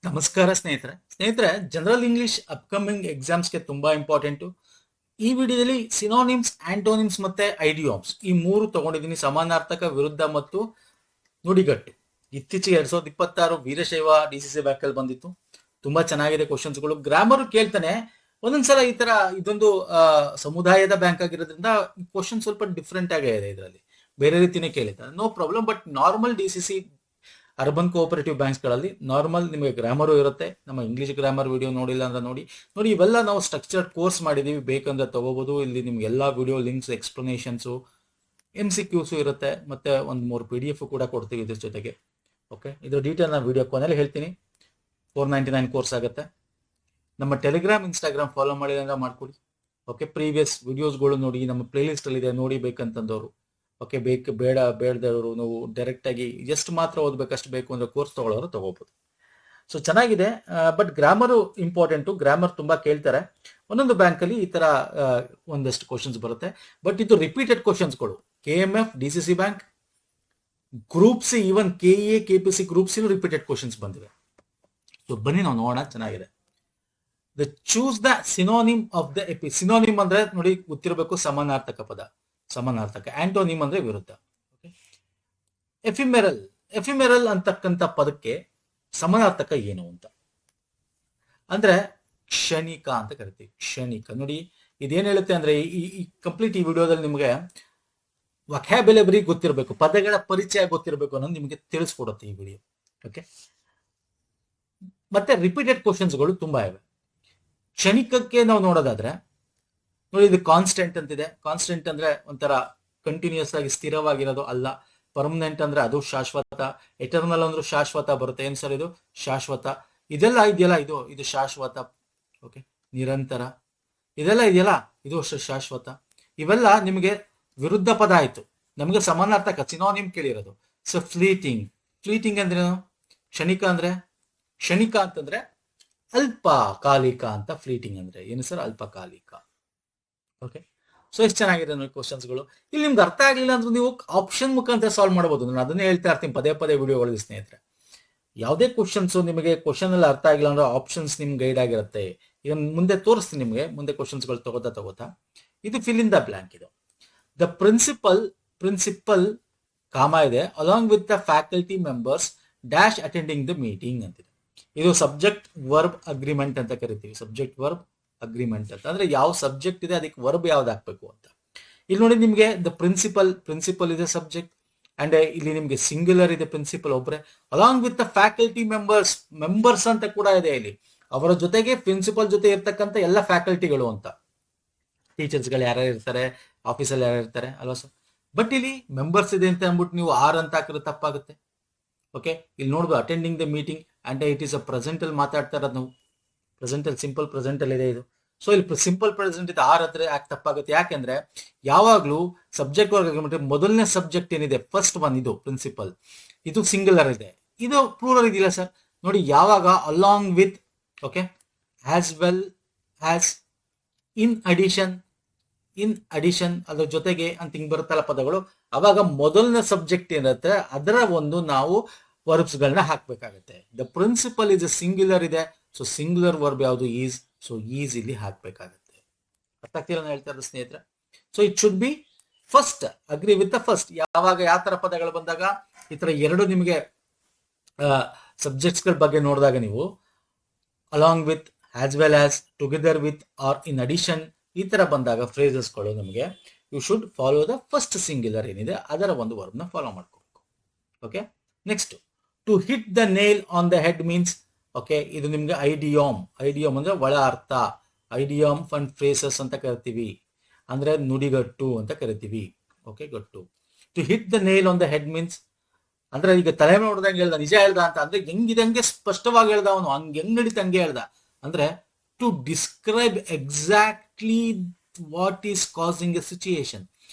ನಮಸ್ಕಾರ ಸ್ನೇಹಿತರೆ general English upcoming ಎಕ್ಸಾಮ್ಸ್ಗೆ ತುಂಬಾ ಇಂಪಾರ್ಟೆಂಟು. ಈ ವಿಡಿಯೋದಲ್ಲಿ ಸಿನೋನಿಮ್ಸ್, ಆಂಟೋನಿಮ್ಸ್ ಮತ್ತೆ ಐಡಿಯೋಮ್ಸ್ ಈ ಮೂರು ತಗೊಂಡಿದ್ದೀನಿ. ಸಮಾನಾರ್ಥಕ, ವಿರುದ್ಧ ಮತ್ತು ನುಡಿಗಟ್ಟು. ಇತ್ತೀಚೆಗೆ 2026 ವೀರಶೈವ DCC ಬ್ಯಾಂಕ್ ಅಲ್ಲಿ ಬಂದಿತ್ತು. ತುಂಬಾ ಚೆನ್ನಾಗಿದೆ ಕ್ವಶನ್ಸ್ಗಳು. ಗ್ರಾಮರ್ ಕೇಳ್ತಾನೆ ಒಂದೊಂದ್ಸಲ ಈ ತರ. ಇದೊಂದು ಸಮುದಾಯದ ಬ್ಯಾಂಕ್ ಆಗಿರೋದ್ರಿಂದ ಕ್ವಶನ್ ಸ್ವಲ್ಪ ಡಿಫ್ರೆಂಟ್ ಆಗೇ ಇದೆ. ಇದರಲ್ಲಿ ಬೇರೆ ರೀತಿನೇ ಕೇಳಿದ್ದಾರೆ, no problem. But normal DCC urban cooperative banks ಗಳಲ್ಲಿ ನಾರ್ಮಲ್ ನಿಮಗೆ ಗ್ರಾಮರು ಇರುತ್ತೆ. ನಮ್ಮ ಇಂಗ್ಲಿಷ್ ಗ್ರಾಮರ್ ವಿಡಿಯೋ ನೋಡಿಲ್ಲ ಅಂದ್ರೆ ನೋಡಿ. ಇವೆಲ್ಲ ನಾವು ಸ್ಟ್ರಕ್ಚರ್ಡ್ ಕೋರ್ಸ್ ಮಾಡಿದೀವಿ, ಬೇಕಂದ್ರೆ ತಗೋಬಹುದು. ಇಲ್ಲಿ ನಿಮ್ಗೆ ಎಲ್ಲಾ ವಿಡಿಯೋ ಲಿಂಕ್ಸ್, ಎಕ್ಸ್ಪ್ಲನೇಷನ್ಸ್, MCQs ಇರುತ್ತೆ. ಮತ್ತೆ ಒಂದು 3 PDF ಕೂಡ ಕೊಡ್ತೀವಿ ಇದ್ರ ಜೊತೆಗೆ. ಓಕೆ, ಇದು ಡೀಟೇಲ್ ನಾನು ವಿಡಿಯೋ ಕೊನೆಯಲ್ಲಿ ಹೇಳ್ತೀನಿ. 499 ಕೋರ್ಸ್ ಆಗುತ್ತೆ. ನಮ್ಮ ಟೆಲಿಗ್ರಾಮ್, ಇನ್ಸ್ಟಾಗ್ರಾಮ್ ಫಾಲೋ ಮಾಡಿಲ್ಲ ಅಂದ್ರೆ ಮಾಡ್ಕೊಡಿ. ಓಕೆ, ಪ್ರೀವಿಯಸ್ ವಿಡಿಯೋಸ್ಗಳು ನೋಡಿ, ನಮ್ಮ ಪ್ಲೇ ಲಿಸ್ಟ್ ಅಲ್ಲಿ ಇದೆ, ನೋಡಿ ಬೇಕಂತಂದವರು. ಓಕೆ, ಬೇಡದವರು ನಾವು ಡೈರೆಕ್ಟ್ ಆಗಿ ಜಸ್ಟ್ ಮಾತ್ರ ಓದ್ಬೇಕಷ್ಟು ಬೇಕು ಅಂದ್ರೆ ಕೋರ್ಸ್ ತಗೊಳ್ಳೋರು ತಗೋಬಹುದು. ಸೊ ಚೆನ್ನಾಗಿದೆ. But grammar important. ಗ್ರಾಮರ್ ತುಂಬಾ ಕೇಳ್ತಾರೆ. ಒಂದೊಂದು ಬ್ಯಾಂಕ್ ಅಲ್ಲಿ ಈ ತರ ಒಂದಷ್ಟು ಕ್ವಶನ್ಸ್ ಬರುತ್ತೆ. ಬಟ್ ಇದು ರಿಪೀಟೆಡ್ ಕ್ವಶನ್ಸ್ಗಳು. KMF, DCC bank, group C, even KEA, KPC group C repeated questions ಬಂದಿವೆ. ಸೊ ಬನ್ನಿ ನಾವು ನೋಡೋಣ. ಚೆನ್ನಾಗಿದೆ. Choose the synonym of the AP. Synonym ಅಂದ್ರೆ ನೋಡಿ ಗೊತ್ತಿರಬೇಕು, ಸಮಾನಾರ್ಥಕ ಪದ, ಸಮಾನಾರ್ಥಕ. ಆಂಟೋನಿಮ್ ಅಂದ್ರೆ ವಿರುದ್ಧ. ಎಫಿಮೆರಲ್ ಅಂತಕ್ಕಂಥ ಪದಕ್ಕೆ ಸಮಾನಾರ್ಥಕ ಏನು ಅಂತ ಅಂದ್ರೆ ಕ್ಷಣಿಕ ಅಂತ ಕರಿತೀವಿ. ಕ್ಷಣಿಕ ನೋಡಿ ಇದೇನ್ ಹೇಳುತ್ತೆ ಅಂದ್ರೆ ಈ ಕಂಪ್ಲೀಟ್ ಈ ವಿಡಿಯೋದಲ್ಲಿ ನಿಮಗೆ ವೊಕ್ಯಾಬ್ಯುಲರಿ ಗೊತ್ತಿರಬೇಕು, ಪದಗಳ ಪರಿಚಯ ಗೊತ್ತಿರಬೇಕು ಅನ್ನೋದು ನಿಮಗೆ ತಿಳಿಸ್ಕೊಡುತ್ತೆ ಈ ವಿಡಿಯೋ. ಓಕೆ, ಮತ್ತೆ ರಿಪೀಟೆಡ್ ಕ್ವಶನ್ಸ್ಗಳು ತುಂಬಾ ಇವೆ. ಕ್ಷಣಿಕಕ್ಕೆ ನಾವು ನೋಡೋದಾದ್ರೆ ನೋಡಿ, ಇದು ಕಾನ್ಸ್ಟೆಂಟ್ ಅಂತಿದೆ. ಕಾನ್ಸ್ಟೆಂಟ್ ಅಂದ್ರೆ ಒಂಥರ ಕಂಟಿನ್ಯೂಸ್ ಆಗಿ ಸ್ಥಿರವಾಗಿರೋದು ಅಲ್ಲ. ಪರ್ಮನೆಂಟ್ ಅಂದ್ರೆ ಅದು ಶಾಶ್ವತ. ಎಟರ್ನಲ್ ಅಂದ್ರೆ ಶಾಶ್ವತ ಬರುತ್ತೆ. ಏನ್ ಸರ್ ಇದು? ಶಾಶ್ವತ. ಇದೆಲ್ಲ ಇದೆಯಲ್ಲ, ಇದು ಶಾಶ್ವತ. ಓಕೆ, ನಿರಂತರ ಇದೆಲ್ಲ ಇದೆಯಲ್ಲ, ಇದು ಶಾಶ್ವತ. ಇವೆಲ್ಲ ನಿಮಗೆ ವಿರುದ್ಧ ಪದ ಆಯ್ತು. ನಮಗೆ ಸಮಾನಾರ್ಥಕ ಸಿನೋನಿಮ್ ಕೇಳಿರೋದು. ಸೊ ಫ್ಲೀಟಿಂಗ್ ಅಂದ್ರೆ ಕ್ಷಣಿಕ ಅಂದ್ರೆ, ಕ್ಷಣಿಕ ಅಂತಂದ್ರೆ ಅಲ್ಪಕಾಲಿಕ ಅಂತ. ಫ್ಲೀಟಿಂಗ್ ಅಂದ್ರೆ ಏನು ಸರ್? ಅಲ್ಪಕಾಲಿಕ. ಓಕೆ, ಸೊ ಎಷ್ಟು ಚೆನ್ನಾಗಿದೆ ನೋಡಿ ಕ್ವಶನ್ಸ್ಗಳು. ಇಲ್ಲಿ ನಿಮ್ಗೆ ಅರ್ಥ ಆಗಲಿಲ್ಲ ಅಂದ್ರೆ ನೀವು ಆಪ್ಷನ್ ಮುಖಾಂತರ ಸಾಲ್ವ್ ಮಾಡಬಹುದು. ನಾನು ಅದನ್ನೇ ಹೇಳ್ತಾ ಇರ್ತೀನಿ ಪದೇ ವಿಡಿಯೋಗಳಲ್ಲಿ ಸ್ನೇಹಿತರೆ. ಯಾವುದೇ ಕ್ವಶನ್ಸ್ ನಿಮಗೆ ಕ್ವಶನ್ ಅಲ್ಲಿ ಅರ್ಥ ಆಗಿಲ್ಲ ಅಂದ್ರೆ ಆಪ್ಷನ್ಸ್ ನಿಮ್ಗೆ ಗೈಡ್ ಆಗಿರುತ್ತೆ. ಈಗ ಮುಂದೆ ತೋರಿಸ್ತೀನಿ ನಿಮಗೆ, ಮುಂದೆ ಕ್ವಶನ್ಸ್ಗಳು ತಗೋತಾ ಇದು ಫಿಲ್ ಇನ್ ದ ಬ್ಲಾಂಕ್. ಇದು ದ ಪ್ರಿನ್ಸಿಪಲ್ ಕಾಮ ಇದೆ, along with the faculty members dash attending the meeting ಅಂತಿದೆ. ಇದು ಸಬ್ಜೆಕ್ಟ್ ವರ್ಬ್ ಅಗ್ರಿಮೆಂಟ್ ಅಂತ ಕರಿತೀವಿ. ಸಬ್ಜೆಕ್ಟ್ ವರ್ಬ್ ಅಗ್ರಿಮೆಂಟ್ ಅಂತ ಅಂದ್ರೆ ಯಾವ ಸಬ್ಜೆಕ್ಟ್ ಇದೆ ಅದಕ್ಕೆ ವರ್ಬ್ ಯಾವ್ದು ಹಾಕ್ಬೇಕು ಅಂತ. ಇಲ್ಲಿ ನೋಡಿ ನಿಮ್ಗೆ ದ ಪ್ರಿನ್ಸಿಪಲ್ ಇದೆ ಸಬ್ಜೆಕ್ಟ್, ಅಂಡ್ ಇಲ್ಲಿ ನಿಮ್ಗೆ ಸಿಂಗ್ಯುಲರ್ ಇದೆ, ಪ್ರಿನ್ಸಿಪಲ್ ಒಬ್ಬರೇ. Along with the faculty members ಅಂತ ಕೂಡ ಇದೆ ಇಲ್ಲಿ. ಅವರ ಜೊತೆಗೆ ಪ್ರಿನ್ಸಿಪಲ್ ಜೊತೆ ಇರ್ತಕ್ಕಂಥ ಎಲ್ಲ ಫ್ಯಾಕಲ್ಟಿಗಳು ಅಂತ. ಟೀಚರ್ಸ್ ಗಳು ಯಾರ್ಯಾರು ಇರ್ತಾರೆ, ಆಫೀಸಲ್ಲಿ ಯಾರು ಇರ್ತಾರೆ ಅಲ್ವಾ ಸರ್. ಬಟ್ ಇಲ್ಲಿ ಮೆಂಬರ್ಸ್ ಇದೆ ಅಂತ ಅಂದ್ಬಿಟ್ಟು ನೀವು ಆರ್ ಅಂತ ಹಾಕಿದ್ರೆ ತಪ್ಪಾಗುತ್ತೆ. ಓಕೆ, ಇಲ್ಲಿ ನೋಡ್ಬೋದು attending the meeting and it is a present ಅಲ್ಲಿ ಮಾತಾಡ್ತಾ ಇರೋದು ನಾವು. ಪ್ರೆಸೆಂಟ್ ಅಲ್ಲಿ, ಸಿಂಪಲ್ ಪ್ರೆಸೆಂಟ್ ಅಲ್ಲಿ ಇದೆ ಇದು. ಸೊ ಇಲ್ಲಿ ಸಿಂಪಲ್ ಪ್ರೆಸೆಂಟ್ ಇದೆ, ಆರ್ ಹತ್ರ ಯಾಕೆ ತಪ್ಪಾಗುತ್ತೆ? ಯಾಕೆಂದ್ರೆ ಯಾವಾಗ್ಲೂ ಸಬ್ಜೆಕ್ಟ್ ವರ್ಗ ಮೊದಲನೇ ಸಬ್ಜೆಕ್ಟ್ ಏನಿದೆ, ಫಸ್ಟ್ ಒನ್, ಇದು ಪ್ರಿನ್ಸಿಪಲ್, ಇದು ಸಿಂಗುಲರ್ ಇದೆ. ಇದು ಪ್ಲೂರಲ್ ಇದೆಯಲ್ಲ ಸರ್. ನೋಡಿ, ಯಾವಾಗ along with, okay, as well as, in addition ಅದ್ರ ಜೊತೆಗೆ ಅಂತ ಹಿಂಗ್ ಬರುತ್ತಲ್ಲ ಪದಗಳು, ಅವಾಗ ಮೊದಲನೇ ಸಬ್ಜೆಕ್ಟ್ ಏನಿರುತ್ತೆ ಅದರ ಒಂದು ನಾವು ವರ್ಬ್ಸ್ ಗಳನ್ನ ಹಾಕ್ಬೇಕಾಗತ್ತೆ. ದ ಪ್ರಿನ್ಸಿಪಲ್ ಇಸ್ ಸಿಂಗ್ಯುಲರ್ ಇದೆ, ಸೊ ಸಿಂಗ್ಯುಲರ್ ವರ್ಬ್ ಯಾವುದು? ಈಸ್. ಸೊ ಈಸ್ ಇಲ್ಲಿ ಹಾಕ್ಬೇಕಾಗತ್ತೆ. ಅರ್ಥ ಆಗ್ತಿಲ್ಲ ನಾನು ಹೇಳ್ತಾ ಇರೋದು ಸ್ನೇಹಿತರೆ. So it should be first, agree with the first. ಯಾವಾಗ ಯಾವ ತರ ಪದಗಳು ಬಂದಾಗ ಈ ತರ ಎರಡು ನಿಮಗೆ ಸಬ್ಜೆಕ್ಟ್ಸ್ ಗಳ ಬಗ್ಗೆ ನೋಡಿದಾಗ ನೀವು along with, as well as, together with, or in addition, ಈ ತರ ಬಂದಾಗ ಫ್ರೇಸಸ್ಗಳು ನಮಗೆ you should follow the first singular ಏನಿದೆ ಅದರ ಒಂದು ವರ್ಬ್ ನ ಫಾಲೋ ಮಾಡ್ಕೋಬೇಕು. Okay, next to hit the nail on the head means, okay, ಇದು ನಿಮ್ಗೆ ಐಡಿಯಾಮ್ ಅಂದ್ರೆ ಒಳ ಅರ್ಥ. ಐಡಿಯಾಮ್ ಫಂಡ್ ಫ್ರೇಸಸ್ ಅಂತ ಕರಿತೀವಿ, ಅಂದ್ರೆ ನುಡಿಗಟ್ಟು ಅಂತ ಕರಿತೀವಿ. ಓಕೆ, ಗಟ್ಟು. To hit the nail on the head means ಅಂದ್ರೆ ಈಗ ತಲೆ ನೋಡ್ದಂಗೆ ಹೇಳ್ದ, ನಿಜ ಹೇಳ್ದ ಅಂತ ಅಂದ್ರೆ ಹೆಂಗಿದಂಗೆ ಸ್ಪಷ್ಟವಾಗಿ ಹೇಳ್ದ ಅವನು, ಹೆಂಗ್ ನಡೀತ ಹಂಗೆ ಹೇಳ್ದ. ಅಂದ್ರೆ to describe exactly what is causing a situation.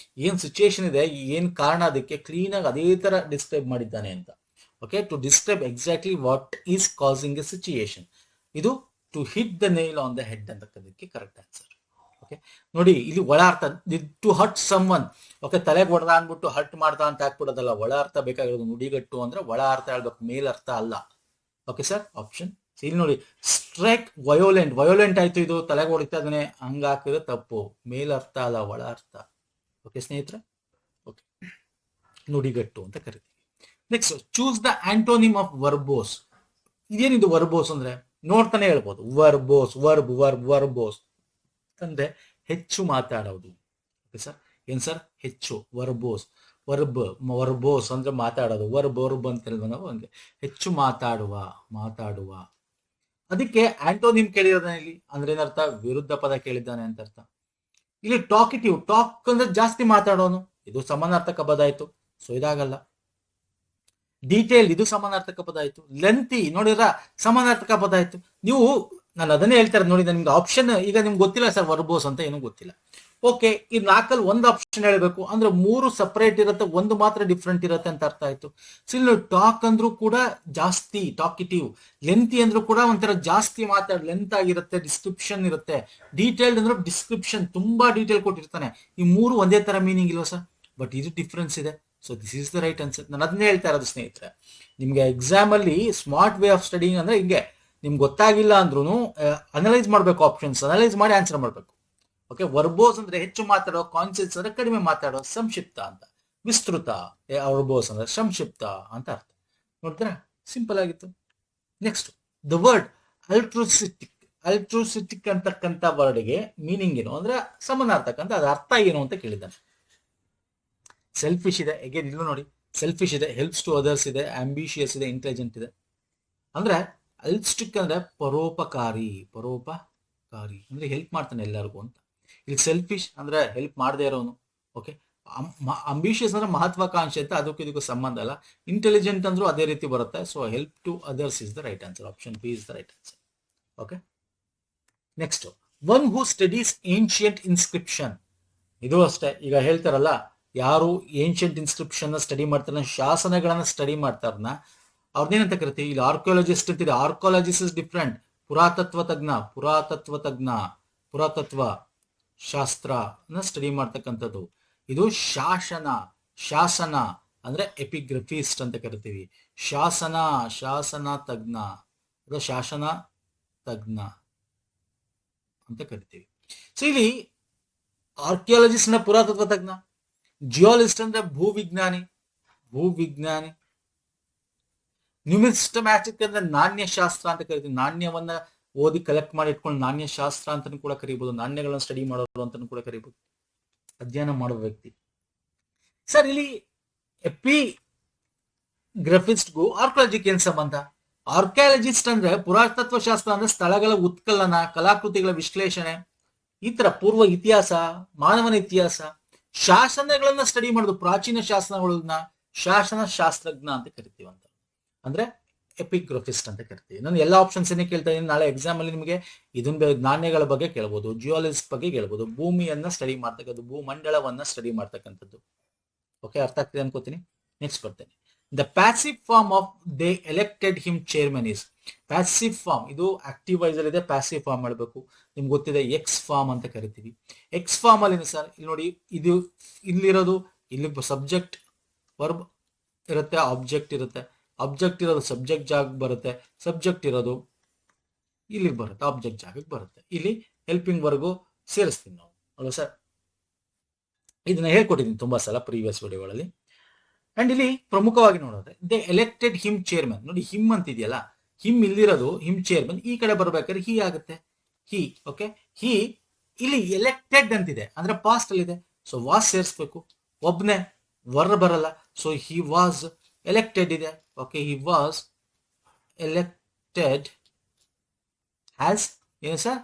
ಏನ್ ಸಿಚುಯೇಷನ್ ಇದೆ, ಏನ್ ಕಾರಣ, ಅದಕ್ಕೆ ಕ್ಲೀನ್ ಆಗಿ ಅದೇ ತರ ಡಿಸ್ಕ್ರೈಬ್ ಮಾಡಿದ್ದಾನೆ ಅಂತ. Okay, to describe exactly what is causing a situation. ಇದು to hit the nail on the head ಅಂತಕ್ಕಂಥಕ್ಕೆ ಕರೆಕ್ಟ್ ಆನ್ಸರ್. ಓಕೆ, ನೋಡಿ ಇಲ್ಲಿ ಒಳ ಅರ್ಥ, to hurt someone. Okay, ತಲೆಗೆ ಹೊಡೆದ ಅಂದ್ಬಿಟ್ಟು ಹರ್ಟ್ ಮಾಡ್ದ ಅಂತ ಹಾಕ್ಬಿಡೋದಲ್ಲ. ಒಳ ಅರ್ಥ ಬೇಕಾಗಿರೋದು. ನುಡಿಗಟ್ಟು ಅಂದ್ರೆ ಒಳ ಅರ್ಥ ಹೇಳ್ಬೇಕು, ಮೇಲ್ ಅರ್ಥ ಅಲ್ಲ. ಓಕೆ ಸರ್, ಆಪ್ಷನ್ ಇಲ್ಲಿ ನೋಡಿ, ಸ್ಟ್ರೈಕ್ ವಯೋಲೆಂಟ್ ಆಯ್ತು, ಇದು ತಲೆಗೆ ಹೊಡಿತಾ ಇದನ್ನೇ, ಹಂಗ ಹಾಕಿದ್ರೆ ತಪ್ಪು, ಮೇಲರ್ಥ ಅಲ್ಲ, ಒಳ ಅರ್ಥ. ಓಕೆ ಸ್ನೇಹಿತರೆ, ಓಕೆ, ನುಡಿಗಟ್ಟು ಅಂತ ಕರಿತೀವಿ. Next, choose the ಆಂಟೋನಿಮ್ of verbose. ಇದೇನಿದು ವರ್ಬೋಸ್ ಅಂದ್ರೆ? ನೋಡ್ತಾನೆ ಹೇಳ್ಬೋದು, ವರ್ಬೋಸ್ ಅಂದ್ರೆ ಹೆಚ್ಚು ಮಾತಾಡೋದು. ಓಕೆ ಸರ್, ಏನ್ ಸರ್? ಹೆಚ್ಚು. ವರ್ಬೋಸ್ ಅಂದ್ರೆ ಮಾತಾಡೋದು. ವರ್ಬ್ ಅಂತ ಹೇಳಿದ್ವಿ ನಾವು, ಹಂಗೆ ಹೆಚ್ಚು ಮಾತಾಡುವ. ಅದಕ್ಕೆ ಆಂಟೋನಿಮ್ ಕೇಳಿರೋದಾನೆ ಇಲ್ಲಿ, ಅಂದ್ರೆ ಏನರ್ಥ? ವಿರುದ್ಧ ಪದ ಕೇಳಿದ್ದಾನೆ ಅಂತ ಅರ್ಥ. ಇಲ್ಲಿ ಟಾಕಿಟಿವ್, ಟಾಕ್ ಅಂದ್ರೆ ಜಾಸ್ತಿ ಮಾತಾಡೋನು, ಇದು ಸಮಾನಾರ್ಥಕ ಪದ ಆಯ್ತು, ಸೊ ಇದಾಗಲ್ಲ. ಡೀಟೇಲ್, ಇದು ಸಮಾನಾರ್ಥಕ ಪದ ಆಯ್ತು. ಲೆಂತಿ ನೋಡಿದ್ರ ಸಮಾನಾರ್ಥಕ ಪದ ಆಯ್ತು. ನೀವು, ನಾನು ಅದನ್ನೇ ಹೇಳ್ತಾರೆ ನೋಡಿ, ನಿಮ್ಗೆ ಆಪ್ಷನ್ ಈಗ ನಿಮ್ಗೆ ಗೊತ್ತಿಲ್ಲ ಸರ್ ವರ್ಬೋಸ್ ಅಂತ, ಏನೂ ಗೊತ್ತಿಲ್ಲ. ಓಕೆ, ಈ 4 ಒಂದು ಆಪ್ಷನ್ ಹೇಳಬೇಕು ಅಂದ್ರೆ 3 ಸಪರೇಟ್ ಇರುತ್ತೆ, ಒಂದು ಮಾತ್ರ ಡಿಫ್ರೆಂಟ್ ಇರುತ್ತೆ ಅಂತ ಅರ್ಥ ಆಯ್ತು. ಸೊ ಇಲ್ಲಿ ಟಾಕ್ ಅಂದ್ರೂ ಕೂಡ ಜಾಸ್ತಿ, ಟಾಕಿಟಿವ್. ಲೆಂತಿ ಅಂದ್ರೂ ಕೂಡ ಒಂಥರ ಜಾಸ್ತಿ ಲೆಂತ್ ಆಗಿರುತ್ತೆ, ಡಿಸ್ಕ್ರಿಪ್ಷನ್ ಇರುತ್ತೆ. ಡೀಟೇಲ್ಡ್ ಅಂದ್ರೆ ಡಿಸ್ಕ್ರಿಪ್ಷನ್, ತುಂಬಾ ಡೀಟೇಲ್ ಕೊಟ್ಟಿರ್ತಾನೆ. ಈ 3 ಒಂದೇ ತರ ಮೀನಿಂಗ್ ಇಲ್ವಾ ಸರ್? ಬಟ್ ಇದು ಡಿಫ್ರೆನ್ಸ್ ಇದೆ. So this is the right answer. ನಾನು ಅದನ್ನೇ ಹೇಳ್ತಾ ಇರೋದು ಸ್ನೇಹಿತರೆ, ನಿಮ್ಗೆ ಎಕ್ಸಾಮ್ ಅಲ್ಲಿ ಸ್ಮಾರ್ಟ್ ವೇ ಆಫ್ ಸ್ಟಡಿಂಗ್ ಅಂದ್ರೆ ಹಿಂಗೆ, ನಿಮ್ಗೆ ಗೊತ್ತಾಗಿಲ್ಲ ಅಂದ್ರೂ ಅನಲೈಸ್ ಮಾಡ್ಬೇಕು, ಆಪ್ಷನ್ಸ್ ಅನಲೈಸ್ ಮಾಡಿ ಆನ್ಸರ್ ಮಾಡ್ಬೇಕು. ಓಕೆ, ವರ್ಬೋಸ್ ಅಂದ್ರೆ ಹೆಚ್ಚು ಮಾತಾಡೋ, ಕಾನ್ಸೆಪ್ಟ್ಸ್ ಅಂದ್ರೆ ಕಡಿಮೆ ಮಾತಾಡೋ, ಸಂಕ್ಷಿಪ್ತ ಅಂತ. ವಿಸ್ತೃತ ವರ್ಬೋಸ್ ಅಂದ್ರೆ ಸಂಕ್ಷಿಪ್ತ ಅಂತ ಅರ್ಥ. ನೋಡಿದ್ರ, ಸಿಂಪಲ್ ಆಗಿತ್ತು. ನೆಕ್ಸ್ಟ್, ದ ವರ್ಡ್ ಅಲ್ಟ್ರೂಸಿಟಿಕ್ ಅಂತಕ್ಕಂಥ ವರ್ಡ್ಗೆ ಮೀನಿಂಗ್ ಏನು ಅಂದ್ರೆ ಸಮಾನಾರ್ಥಕ ಅಂತ, ಅದ ಅರ್ಥ ಏನು ಅಂತ ಕೇಳಿದ್ದಾನೆ. ಸೆಲ್ಫಿಶ್ ಇದೆ, ಅಗೇನ್ ಇಲ್ಲೂ ನೋಡಿ, ಸೆಲ್ಫಿಶ್ ಇದೆ, ಹೆಲ್ಪ್ಸ್ ಟು ಅದರ್ಸ್ ಇದೆ, ಆಂಬಿಷಿಯಸ್ ಇದೆ, ಇಂಟೆಲಿಜೆಂಟ್ ಇದೆ. ಅಂದ್ರೆ ಅಲ್ಟ್ರಿಸ್ಟಿಕ್ ಅಂದ್ರೆ ಪರೋಪಕಾರಿ ಅಂದ್ರೆ ಹೆಲ್ಪ್ ಮಾಡ್ತಾನೆ ಎಲ್ಲರಿಗೂ ಅಂತ. ಇಲ್ಲಿ ಸೆಲ್ಫಿಶ್ ಅಂದ್ರೆ ಹೆಲ್ಪ್ ಮಾಡದೇ ಇರೋನು. ಓಕೆ, ಅಂಬಿಷಿಯಸ್ ಅಂದ್ರೆ ಮಹತ್ವಾಕಾಂಕ್ಷೆ ಅಂತ, ಅದಕ್ಕೂ ಇದಕ್ಕೂ ಸಂಬಂಧ ಅಲ್ಲ. ಇಂಟೆಲಿಜೆಂಟ್ ಅಂದ್ರೂ ಅದೇ ರೀತಿ ಬರುತ್ತೆ. So help to others is the right answer. Option B is the right answer. Okay, next, one who studies ancient inscription. ಇದು ಅಷ್ಟೇ, ಈಗ ಹೇಳ್ತಾರಲ್ಲ, ಯಾರು ಏನ್ಷಿಯಂಟ್ ಇನ್ಸ್ಕ್ರಿಪ್ಷನ್ ಸ್ಟಡಿ ಮಾಡ್ತಾರ, ಶಾಸನಗಳನ್ನ ಸ್ಟಡಿ ಮಾಡ್ತಾರನ್ನ, ಅವ್ರನ್ನೇನಂತ ಕರಿತೀವಿ? ಇಲ್ಲಿ ಆರ್ಕಿಯಾಲಜಿಸ್ಟ್ ಅಂತಿದೆ. Archaeologist is different. ಪುರಾತತ್ವ ಶಾಸ್ತ್ರ ಸ್ಟಡಿ ಮಾಡ್ತಕ್ಕಂಥದ್ದು. ಇದು ಶಾಸನ ಅಂದ್ರೆ ಎಪಿಗ್ರಫಿಸ್ಟ್ ಅಂತ ಕರಿತೀವಿ. ಶಾಸನ ತಜ್ಞ ಅಂತ ಕರಿತೀವಿ. ಸೊ ಇಲ್ಲಿ ಆರ್ಕಿಯಾಲಜಿಸ್ಟ್ ಅಂದ್ರೆ ಪುರಾತತ್ವ ತಜ್ಞ, ಜಿಯಾಲಜಿಸ್ಟ್ ಅಂದ್ರೆ ಭೂವಿಜ್ಞಾನಿ. ನ್ಯೂಮಿಸ್ಟಮ್ಯಾಟಿಕ್ ಅಂದ್ರೆ ನಾಣ್ಯಶಾಸ್ತ್ರ ಅಂತ ಕರಿತೀವಿ. ನಾಣ್ಯವನ್ನ ಓದಿ ಕಲೆಕ್ಟ್ ಮಾಡಿ ಇಟ್ಕೊಂಡು ನಾಣ್ಯಶಾಸ್ತ್ರ ಅಂತಾನು ಕೂಡ ಕರೀಬಹುದು. ನಾಣ್ಯಗಳನ್ನ ಸ್ಟಡಿ ಮಾಡೋರು ಅಂತಾನು ಕೂಡ ಕರೀಬಹುದು, ಅಧ್ಯಯನ ಮಾಡುವ ವ್ಯಕ್ತಿ. ಸರ್, ಇಲ್ಲಿ ಎಪಿಗ್ರಫಿಸ್ಟ್ಗೂ ಆರ್ಕಿಯಾಲಜಿಗೆ ಏನ್ ಸಂಬಂಧ? ಆರ್ಕಿಯಾಲಜಿಸ್ಟ್ ಅಂದ್ರೆ ಪುರಾತತ್ವ ಶಾಸ್ತ್ರ ಅಂದ್ರೆ ಸ್ಥಳಗಳ ಉತ್ಖನನ, ಕಲಾಕೃತಿಗಳ ವಿಶ್ಲೇಷಣೆ, ಈ ತರ ಪೂರ್ವ ಇತಿಹಾಸ, ಮಾನವನ ಇತಿಹಾಸ. ಶಾಸನಗಳನ್ನ ಸ್ಟಡಿ ಮಾಡೋದು, ಪ್ರಾಚೀನ ಶಾಸನಗಳನ್ನ ಶಾಸನಶಾಸ್ತ್ರಜ್ಞ ಅಂತ ಕರಿತೀವಂತ, ಅಂದ್ರೆ ಎಪಿಗ್ರಫಿಸ್ಟ್ ಅಂತ ಕರಿತೀವಿ. ನಾನು ಎಲ್ಲ ಆಪ್ಷನ್ಸ್ ಏನೇ ಕೇಳ್ತಾ ಇದ್ದೀನಿ. ನಾಳೆ ಎಕ್ಸಾಮ್ ಅಲ್ಲಿ ನಿಮಗೆ ಇದನ್ನ ನಾಣ್ಯಗಳ ಬಗ್ಗೆ ಕೇಳ್ಬೋದು, ಜಿಯಾಲಜಿಸ್ಟ್ ಬಗ್ಗೆ ಕೇಳ್ಬೋದು, ಭೂಮಿಯನ್ನ ಸ್ಟಡಿ ಮಾಡ್ತಕ್ಕಂಥದ್ದು, ಭೂಮಂಡಲವನ್ನ ಸ್ಟಡಿ ಮಾಡ್ತಕ್ಕಂಥದ್ದು. ಓಕೆ, ಅರ್ಥ ಆಗ್ತಿದೆ ಅನ್ಕೋತೀನಿ. ನೆಕ್ಸ್ಟ್ ಬರ್ತೇನೆ. The passive form of they elected him chairman is. Passive form, ಇದು ಆಕ್ಟಿವ್ ವೈಸ್ ಅಲ್ಲಿ ಇದೆ, ಪ್ಯಾಸಿವ್ ಫಾರ್ಮ್ ಮಾಡಬೇಕು. ನಿಮ್ಗೆ ಗೊತ್ತಿದೆ, ಎಕ್ಸ್ ಫಾರ್ಮ್ ಅಂತ ಕರಿತೀವಿ. ಎಕ್ಸ್ ಫಾರ್ಮ್ ಅಲ್ಲಿ ಸರ್, ಇಲ್ಲಿ ನೋಡಿ, ಇದು ಇಲ್ಲಿರೋದು, ಇಲ್ಲಿ ಸಬ್ಜೆಕ್ಟ್ ವರ್ಬ್ ಇರುತ್ತೆ, ಆಬ್ಜೆಕ್ಟ್ ಇರುತ್ತೆ. ಆಬ್ಜೆಕ್ಟ್ ಇರೋದು ಸಬ್ಜೆಕ್ಟ್ ಜಾಗಕ್ಕೆ ಬರುತ್ತೆ, ಸಬ್ಜೆಕ್ಟ್ ಇರೋದು ಇಲ್ಲಿಗೆ ಬರುತ್ತೆ, ಆಬ್ಜೆಕ್ಟ್ ಜಾಗಕ್ಕೆ ಬರುತ್ತೆ. ಇಲ್ಲಿ ಹೆಲ್ಪಿಂಗ್ ವರ್ಗು ಸೇರಿಸ್ತೀನಿ ನಾವು, ಅಲ್ವಾ ಸರ್? ಇದನ್ನ ಹೇಳ್ಕೊಟ್ಟಿದ್ದೀನಿ ತುಂಬಾ ಸಲ ಪ್ರೀವಿಯಸ್ ವಿಡಿಯೋಗಳಲ್ಲಿ. ಅಂಡ್ ಇಲ್ಲಿ ಪ್ರಮುಖವಾಗಿ ನೋಡೋದ್ರೆ, ದೇ ಎಲೆಕ್ಟೆಡ್ ಹಿಮ್ ಚೇರ್ಮನ್. ನೋಡಿ, ಹಿಮ್ ಅಂತಿದೆಯಲ್ಲ, ಹಿಮ್ ಇಲ್ಲಿರೋದು, ಹಿಮ್ ಚೇರ್ಮನ್. ಈ ಕಡೆ ಬರ್ಬೇಕಾದ್ರೆ ಹಿ ಆಗುತ್ತೆ, ಹಿ. ಓಕೆ, ಹಿ ಇಲ್ಲಿ ಎಲೆಕ್ಟೆಡ್ ಅಂತಿದೆ ಅಂದ್ರೆ ಪಾಸ್ಟ್ ಅಲ್ಲಿ ಇದೆ, ಸೊ ವಾಸ್ ಸೇರಿಸ್ಬೇಕು. ಒಬ್ನೇ ವರ್ ಬರಲ್ಲ, ಸೊ ಹಿ ವಾಸ್ ಎಲೆಕ್ಟೆಡ್ ಇದೆ. Okay, he was elected as ಏನು ಸರ್?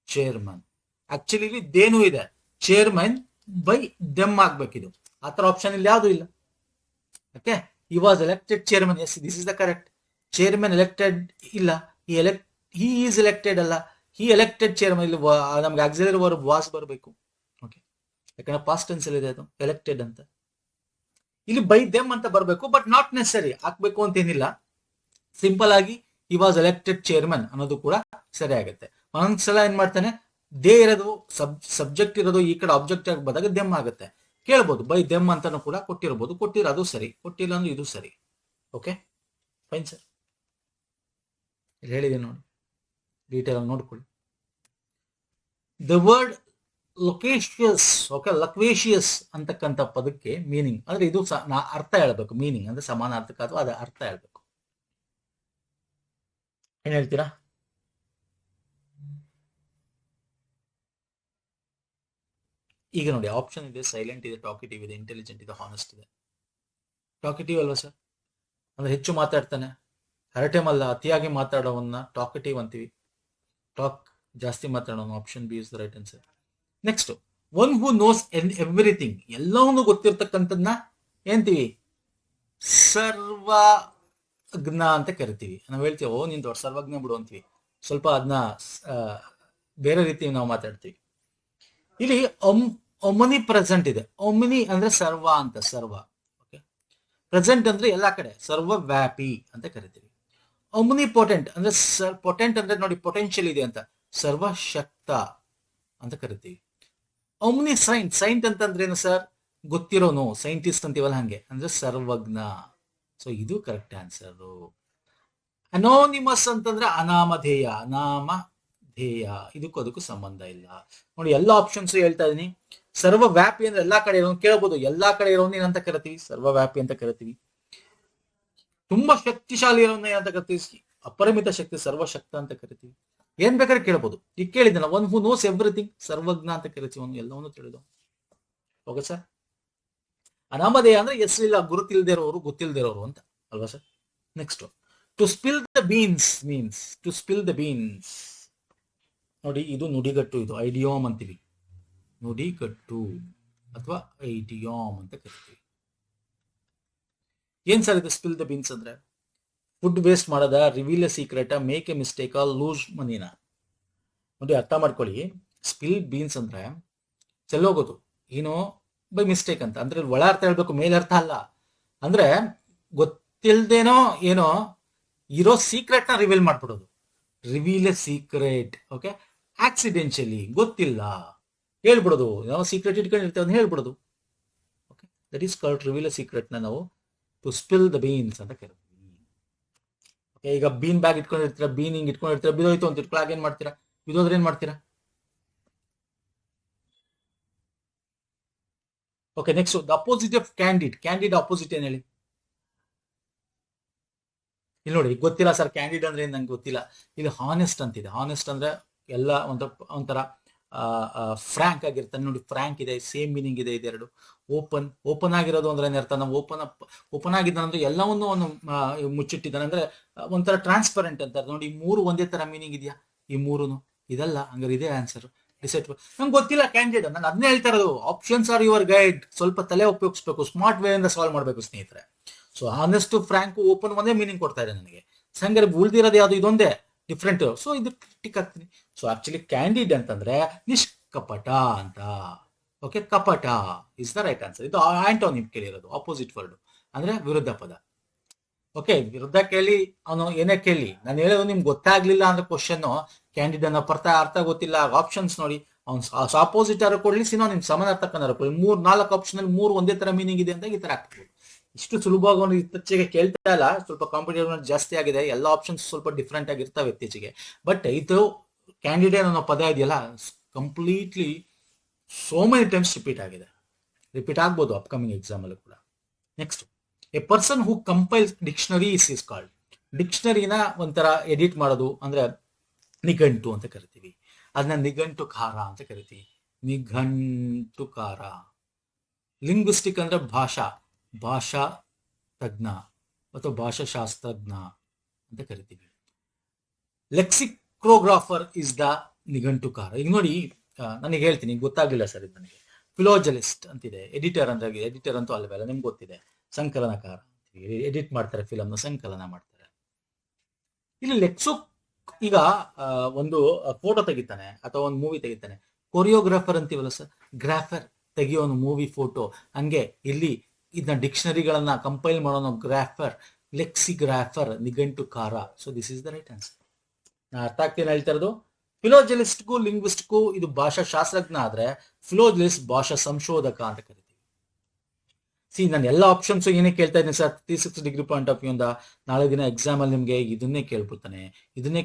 ಚೇರ್ಮನ್. ಆಕ್ಚುಲಿ ಇಲ್ಲಿ ದೇನು ಇದೆ, ಚೇರ್ಮನ್ ಬೈ ದೆಮ್ ಆಗ್ಬೇಕಿದು. ಆ ತರ ಆಪ್ಷನ್ ಇಲ್ಲಿ ಯಾವುದು ಇಲ್ಲ. Okay, he was elected chairman. Yes, this is the correct. Chairman elected ಇಲ್ಲ, ಹಿ ಈಸ್ ಎಲೆಕ್ಟೆಡ್ ಅಲ್ಲ, ಹಿ ಎಲೆಕ್ಟೆಡ್ ಚೇರ್ಮನ್. ಇಲ್ಲಿ ನಮ್ಗೆ ಆಕ್ಸಿಲರಿ ವರ್ಬ್ ವಾಸ್ ಬರಬೇಕು. ಓಕೆ, ಯಾಕಂದ್ರೆ ಪಾಸ್ಟ್ ಟೆನ್ಸ್ ಅಲ್ಲಿ ಇದೆ ಅದು ಎಲೆಕ್ಟೆಡ್ ಅಂತ. ಇಲ್ಲಿ ಬೈ ದೆಮ್ ಅಂತ ಬರಬೇಕು, ಬಟ್ ನಾಟ್ ನೆಸರಿ ಹಾಕ್ಬೇಕು ಅಂತ ಏನಿಲ್ಲ. ಸಿಂಪಲ್ ಆಗಿ ಹಿ ವಾಸ್ ಎಲೆಕ್ಟೆಡ್ ಚೇರ್ಮನ್ ಅನ್ನೋದು ಕೂಡ ಸರಿ ಆಗುತ್ತೆ. ಒಂದೊಂದ್ಸಲ ಏನ್ ಮಾಡ್ತಾನೆ, ದೇ ಇರೋದು ಸಬ್ಜೆಕ್ಟ್ ಇರೋದು ಈ ಕಡೆ ಆಬ್ಜೆಕ್ಟ್ ಆಗಿ ಬಂದಾಗ ದೆಮ್ ಆಗುತ್ತೆ. ಕೇಳ್ಬೋದು, ಬೈ ದೆಮ್ ಅಂತಾನು ಕೂಡ ಕೊಟ್ಟಿರ್ಬೋದು. ಕೊಟ್ಟಿರೋ ಅದು ಸರಿ, ಕೊಟ್ಟಿಲ್ಲ ಅಂದ್ರೆ ಇದು ಸರಿ. Okay, fine sir. ಇಲ್ಲಿ ಹೇಳಿದ್ದೀನಿ ನೋಡಿ, ಡೀಟೇಲ್ ಆಗಿ ನೋಡ್ಕೊಳ್ಳಿ. ದ ವರ್ಡ್ ಲೊಕೇಶಿಯಸ್, ಓಕೆ, ಲಕ್ವೇಶಿಯಸ್ ಅಂತಕ್ಕಂಥ ಪದಕ್ಕೆ ಮೀನಿಂಗ್ ಅಂದ್ರೆ ಇದು ಅರ್ಥ ಹೇಳ್ಬೇಕು. ಮೀನಿಂಗ್ ಅಂದ್ರೆ ಸಮಾನಾರ್ಥಕ ಅಥವಾ ಅದ ಅರ್ಥ ಹೇಳ್ಬೇಕು. ಏನ್ ಹೇಳ್ತೀರಾ? ಈಗ ನೋಡಿ, ಆಪ್ಷನ್ ಇದೆ, ಸೈಲೆಂಟ್ ಇದೆ, ಟಾಕಿಟಿವ್ ಇದೆ, ಇಂಟೆಲಿಜೆಂಟ್ ಇದೆ, ಹಾನೆಸ್ಟ್ ಇದೆ. ಟಾಕಿಟಿವ್ ಅಲ್ವಾ ಸರ್? ಅಂದ್ರೆ ಹೆಚ್ಚು ಮಾತಾಡ್ತಾನೆ, ಹರಟೆ ಮಲ್ಲ, ಅತಿಯಾಗಿ ಮಾತಾಡೋವನ್ನ ಟಾಕಿಟಿವ್ ಅಂತೀವಿ. ಟಾಕ್ ಜಾಸ್ತಿ ಮಾತಾಡೋನು. Option B is the right answer. Next, one who knows everything, ಎಲ್ಲವನ್ನೂ ಗೊತ್ತಿರ್ತಕ್ಕಂಥದ್ದನ್ನ ಏನಂತೀವಿ? ಸರ್ವಜ್ಞ ಅಂತ ಕರಿತೀವಿ. ನಾವು ಹೇಳ್ತೀವಿ, ಓ ನೀನ್ ದೊಡ್ಡ ಸರ್ವಜ್ಞ ಬಿಡು ಅಂತೀವಿ. ಸ್ವಲ್ಪ ಅದನ್ನ ಬೇರೆ ರೀತಿ ನಾವು ಮಾತಾಡ್ತೀವಿ. ಇಲ್ಲಿ ಒಮಿನಿ ಪ್ರೆಸೆಂಟ್ ಇದೆ. ಒಮಿನಿ ಅಂದ್ರೆ ಸರ್ವ ಅಂತ, ಸರ್ವ. ಓಕೆ, ಪ್ರೆಸೆಂಟ್ ಅಂದ್ರೆ ಎಲ್ಲಾ ಕಡೆ, ಸರ್ವವ್ಯಾಪಿ ಅಂತ ಕರಿತೀವಿ. ಒಮಿನಿ ಪೊಟೆಂಟ್ ಅಂದ್ರೆ ಪೊಟೆಂಟ್ ಅಂದ್ರೆ ನೋಡಿ, ಪೊಟೆನ್ಶಿಯಲ್ ಇದೆ ಅಂತ, ಸರ್ವಶಕ್ತ ಅಂತ ಕರಿತೀವಿ. ಒಮಿನಿ ಸೈಂಟ್, ಸೈಂಟ್ ಅಂತಂದ್ರೆ ಏನು ಸರ್? ಗೊತ್ತಿರೋನು, ಸೈಂಟಿಸ್ಟ್ ಅಂತೀವಲ್ಲ ಹಂಗೆ, ಅಂದ್ರೆ ಸರ್ವಜ್ಞ. ಸೊ ಇದು ಕರೆಕ್ಟ್ ಆನ್ಸರ್. ಅನೋನಿಮಸ್ ಅಂತಂದ್ರೆ ಅನಾಮಧೇಯ, ಅನಾಮಧೇಯ, ಇದಕ್ಕೂ ಅದಕ್ಕೂ ಸಂಬಂಧ ಇಲ್ಲ. ನೋಡಿ, ಎಲ್ಲ ಆಪ್ಷನ್ಸ್ ಹೇಳ್ತಾ ಇದೀನಿ. ಸರ್ವವ್ಯಾಪಿ ಅಂದ್ರೆ ಎಲ್ಲಾ ಕಡೆ ಇರೋನು, ಕೇಳಬಹುದು, ಎಲ್ಲಾ ಕಡೆ ಇರೋನು ಏನಂತ ಕರಿತೀವಿ? ಸರ್ವವ್ಯಾಪಿ ಅಂತ ಕರಿತೀವಿ. ತುಂಬಾ ಶಕ್ತಿಶಾಲಿ ಇರೋನ ಏನಂತ ಕರಿತೀವಿ? ಅಪರಿಮಿತ ಶಕ್ತಿ, ಸರ್ವಶಕ್ತ ಅಂತ ಕರಿತೀವಿ. ಏನ್ ಬೇಕಾದ್ರೆ ಕೇಳಬಹುದು. ಈಗ ಕೇಳಿದ್ದಲ್ಲ, ಒನ್ ಹೂ ನೋಸ್ ಎವ್ರಿಥಿಂಗ್, ಸರ್ವಜ್ಞ ಅಂತ ಕರಿತೀವಿ, ಅವನು ಎಲ್ಲವನ್ನು ತಿಳಿದು. Okay sir. ಅನಾಮಧೇಯ ಅಂದ್ರೆ ಹೆಸರಿಲ್ಲ, ಗುರುತಿಲ್ದೇ ಇರೋರು, ಗೊತ್ತಿಲ್ದೇ ಇರೋರು ಅಂತ ಅಲ್ವಾ sir? Next, to spill the beans means, to spill the beans. ನೋಡಿ, ಇದು ನುಡಿಗಟ್ಟು, ಇದು ಐಡಿಯೋಮ್ ಅಂತೀವಿ. ನುಡಿಗಟ್ಟು ಅಥವಾ ಐಡಿಯೋಮ್ ಅಂತ ಕರಿತೀವಿ. ಏನ್ ಸರ್ ಇದು ಸ್ಪಿಲ್ ದ ಬೀನ್ಸ್ ಅಂದ್ರೆ? ಫುಡ್ ವೇಸ್ಟ್ ಮಾಡದ, reveal a secret, make a mistake, lose ಮನಿನ. ನೋಡಿ, ಅರ್ಥ ಮಾಡ್ಕೊಳ್ಳಿ. ಸ್ಪಿಲ್ ಬೀನ್ಸ್ ಅಂದ್ರೆ ಚೆಲ್ಲೋಗೋದು, ಏನೋ ಬೈ ಮಿಸ್ಟೇಕ್ ಅಂತ. ಅಂದ್ರೆ ಒಳ ಅರ್ಥ ಹೇಳ್ಬೇಕು, ಮೇಲ್ ಅರ್ಥ ಅಲ್ಲ. ಅಂದ್ರೆ ಗೊತ್ತಿಲ್ದೇನೋ ಏನೋ ಇರೋ ಸೀಕ್ರೆಟ್ ನ ರಿವೀಲ್ ಮಾಡ್ಬಿಡೋದು. Reveal a secret. Okay, accidentally, ಗೊತ್ತಿಲ್ಲ ಹೇಳ್ಬಿಡೋದು. ನಾವು ಸೀಕ್ರೆಟ್ ಇಟ್ಕೊಂಡಿರ್ತೇವೆ ಅಂತ ಹೇಳ್ಬಿಡೋದು. Okay, that is called reveal a secret ನ ನಾವು ಟು ಸ್ಪಿಲ್ ದ ಬೀನ್ಸ್ ಅಂತ ಕರಿತೀವಿ. ಓಕೆ, ಈಗ ಬೀನ್ ಬ್ಯಾಗ್ ಇಟ್ಕೊಂಡಿರ್ತೀರಾ, ಬೀನ್ ಹಿಂಗ್ ಇಟ್ಕೊಂಡಿರ್ತೀರಾ, ಬಿದೋಯ್ತು ಅಂತ ಇಟ್ಕೊಳ್ಳಾಗ ಏನ್ ಮಾಡ್ತೀರಾ? ಬಿದೋದ್ರೆ ಏನ್ ಮಾಡ್ತೀರಾ? Okay, next, the opposite of candid. Candid opposite ಏನ್ ಹೇಳಿ? ಇಲ್ಲಿ ನೋಡಿ, ಗೊತ್ತಿಲ್ಲ ಸರ್ ಕ್ಯಾಂಡಿಡ್ ಅಂದ್ರೆ ಏನ್ ನಂಗೆ ಗೊತ್ತಿಲ್ಲ. ಇಲ್ಲಿ ಹಾನೆಸ್ಟ್ ಅಂತಿದೆ. ಹಾನೆಸ್ಟ್ ಅಂದ್ರೆ ಎಲ್ಲ ಒಂಥರ ಫ್ರಾಂಕ್ ಆಗಿರ್ತಾನೆ. ನೋಡಿ, ಫ್ರಾಂಕ್ ಇದೆ, ಸೇಮ್ ಮೀನಿಂಗ್ ಇದೆ ಇದೆರಡು. ಓಪನ್, ಓಪನ್ ಆಗಿರೋದು ಅಂದ್ರೆ ಏನರ್ಥ? ನಾವು ಓಪನ್ ಆಗಿದ್ದಾನೆ ಅಂದ್ರೆ ಎಲ್ಲವನ್ನೂ ಅವನು ಮುಚ್ಚಿಟ್ಟಿದ್ದಾನೆ ಅಂದ್ರೆ ಒಂಥರ ಟ್ರಾನ್ಸ್ಪರೆಂಟ್ ಅಂತಾರೆ. ನೋಡಿ, ಈ ಮೂರು ಒಂದೇ ತರ ಮೀನಿಂಗ್ ಇದೆಯಾ? ಈ ಮೂರುನು ಇದಲ್ಲ, ಹಂಗಾರೆ ಇದೇ ಆನ್ಸರ್. ಡಿಸೈಡ್. ನಂಗೆ ಗೊತ್ತಿಲ್ಲ ಕ್ಯಾಂಡಿಡೇಟ್, ನಾನು ಅದನ್ನೇ ಹೇಳ್ತಾ ಇರೋದು. Options are your guide. ಸ್ವಲ್ಪ ತಲೆ ಉಪಯೋಗಿಸ್ಬೇಕು, ಸ್ಮಾರ್ಟ್ ವೇ ಇಂದ ಸಾಲ್ವ್ ಮಾಡಬೇಕು ಸ್ನೇಹಿತರೆ. ಸೊ ಆನೆಸ್ಟ್, ಫ್ರಾಂಕ್, ಓಪನ್ ಒಂದೇ ಮೀನಿಂಗ್ ಕೊಡ್ತಾ ಇದೆ ನನಗೆ. ಹಂಗಾರೆ ಉಳ್ದಿರೋದು ಯಾವ್ದು? ಇದೊಂದೇ ಡಿಫ್ರೆಂಟ್. ಸೊ ಇದು ಟಿಕ್ ಆಗ್ತೀನಿ. ಸೊ ಆಕ್ಚುಲಿ ಕ್ಯಾಂಡಿಡ್ ಅಂತಂದ್ರೆ ನಿಷ್ಕಪಟ ಅಂತ. ಓಕೆ, ಕಪಟ ಇಸ್ ದ ರೈಟ್ ಆನ್ಸರ್. ಇದು ಆಂಟೋನಿಮ್ ಕೇಳಿರೋದು, ಆಪೋಸಿಟ್ ವರ್ಡ್ ಅಂದ್ರೆ ವಿರುದ್ಧ ಪದ. ಓಕೆ, ವಿರುದ್ಧ ಕೇಳಿ, ಅವನು ಏನೇ ಕೇಳಿ, ನಾನು ಹೇಳೋದು ನಿಮ್ಗೆ ಗೊತ್ತಾಗ್ಲಿಲ್ಲ ಅಂದ್ರೆ ಕ್ವಶನ್, ಕ್ಯಾಂಡಿಡ್ ಅನ್ನೋ ಅರ್ಥ ಗೊತ್ತಿಲ್ಲ, ಆಪ್ಷನ್ಸ್ ನೋಡಿ, ಅವ್ನು ಆಪೋಸಿಟ್ ಆರು ಕೊಡ್ಲಿ, ನಿಮ್ ಸಮಾನಾರ್ಥಕನಾರು ಕೊಡ್ಲಿ, 3-4 ಆಪ್ಷನ್ ಅಲ್ಲಿ 3 ಒಂದೇ ತರ ಮೀನಿಂಗ್ ಇದೆ ಅಂತ ಈ ತರ ಆಗ್ತದೆ. ಇಷ್ಟು ಸುಲಭವಾಗಿ ಅವನು ಇತ್ತೀಚೆಗೆ ಕೇಳ್ತಾ ಇಲ್ಲ, ಸ್ವಲ್ಪ ಕಾಂಪಿಟೇಟಿವ್ ಜಾಸ್ತಿ ಆಗಿದೆ, ಎಲ್ಲ ಆಪ್ಷನ್ಸ್ ಸ್ವಲ್ಪ ಡಿಫ್ರೆಂಟ್ ಆಗಿರ್ತಾವೆ ಇತ್ತೀಚೆಗೆ. ಬಟ್ ಇದು ಕ್ಯಾಂಡಿಡೇಟ್ ಅನ್ನೋ ಪದ ಇದೆಯಲ್ಲ, completely so many times repeat ಆಗ್ಬೋದು ಅಪ್ಕಮಿಂಗ್ ಎಕ್ಸಾಮ್ ಅಲ್ಲೂ ಕೂಡ. Next, a person who compiles dictionaries is called. ಡಿಕ್ಷನರಿನ ಒಂಥರ ಎಡಿಟ್ ಮಾಡೋದು ಅಂದ್ರೆ ನಿಘಂಟು ಅಂತ ಕರಿತೀವಿ. ಅದನ್ನ ನಿಘಂಟುಕಾರ ಅಂತ ಕರಿತೀವಿ. ನಿಘಂಟುಕಾರ. ಲಿಂಗ್ವಿಸ್ಟಿಕ್ ಅಂದ್ರೆ ಭಾಷಾ ತಜ್ಞ ಅಥವಾ ಭಾಷಾಶಾಸ್ತ್ರಜ್ಞ ಅಂತ ಕರಿತೀವಿ. ಲೆಕ್ಸಿಕ್ರೋಗ್ರಾಫರ್ ಇಸ್ ದ ನಿಘಂಟುಕಾರ. ಈಗ ನೋಡಿ, ನನಗೆ ಹೇಳ್ತೀನಿ, ಗೊತ್ತಾಗ್ಲಿಲ್ಲ ಸರ್ ಇದು ನನಗೆ. ಫಿಲೋಜಲಿಸ್ಟ್ ಅಂತಿದೆ. ಎಡಿಟರ್ ಅಂತೂ ಅಲ್ವಲ್ಲ, ನಿಮ್ಗೆ ಗೊತ್ತಿದೆ. ಸಂಕಲನಕಾರ, ಎಡಿಟ್ ಮಾಡ್ತಾರೆ, ಫಿಲಮ್ನ ಸಂಕಲನ ಮಾಡ್ತಾರೆ. ಇಲ್ಲಿ ಈಗ ಒಂದು ಫೋಟೋ ತೆಗಿತಾನೆ ಅಥವಾ ಒಂದು ಮೂವಿ ತೆಗಿತಾನೆ, ಕೊರಿಯೋಗ್ರಾಫರ್ ಅಂತೀವಲ್ಲ ಸರ್, ಗ್ರಾಫರ್ ತೆಗಿಯೋನು ಮೂವಿ ಫೋಟೋ. ಹಂಗೆ ಇಲ್ಲಿ ಇದನ್ನ ಡಿಕ್ಷನರಿಗಳನ್ನ ಕಂಪೈಲ್ ಮಾಡೋನು ಗ್ರಾಫರ್, ಲೆಕ್ಸಿಗ್ರಾಫರ್, ನಿಘಂಟುಕಾರ. So this is the right answer. ನಾ ಅರ್ಥ ಆಗ್ತೀನಿ ಹೇಳ್ತಾ ಇರೋದು. ಫಿಲೋಜಲಿಸ್ಟ್ಗೂ ಲಿಂಗ್ವಿಸ್ಟ್ಗೂ ಇದು ಭಾಷಾ ಶಾಸ್ತ್ರಜ್ಞ ಆದ್ರೆ, ಫಿಲೋಜಲಿಸ್ಟ್ ಭಾಷಾ ಸಂಶೋಧಕ ಅಂತ ಕರಿತೀವಿ. ನಾನು ಎಲ್ಲ ಆಪ್ಷನ್ಸ್ ಏನೇ ಕೇಳ್ತಾ ಇದ್ದೀನಿ sir 360 degree point of view ಇಂದ. ನಾಳೆ ದಿನ ಎಕ್ಸಾಮ್ ಅಲ್ಲಿ ನಿಮ್ಗೆ ಇದನ್ನೇ ಕೇಳ್ಬಿಡ್ತಾನೆ, ಇದನ್ನೇ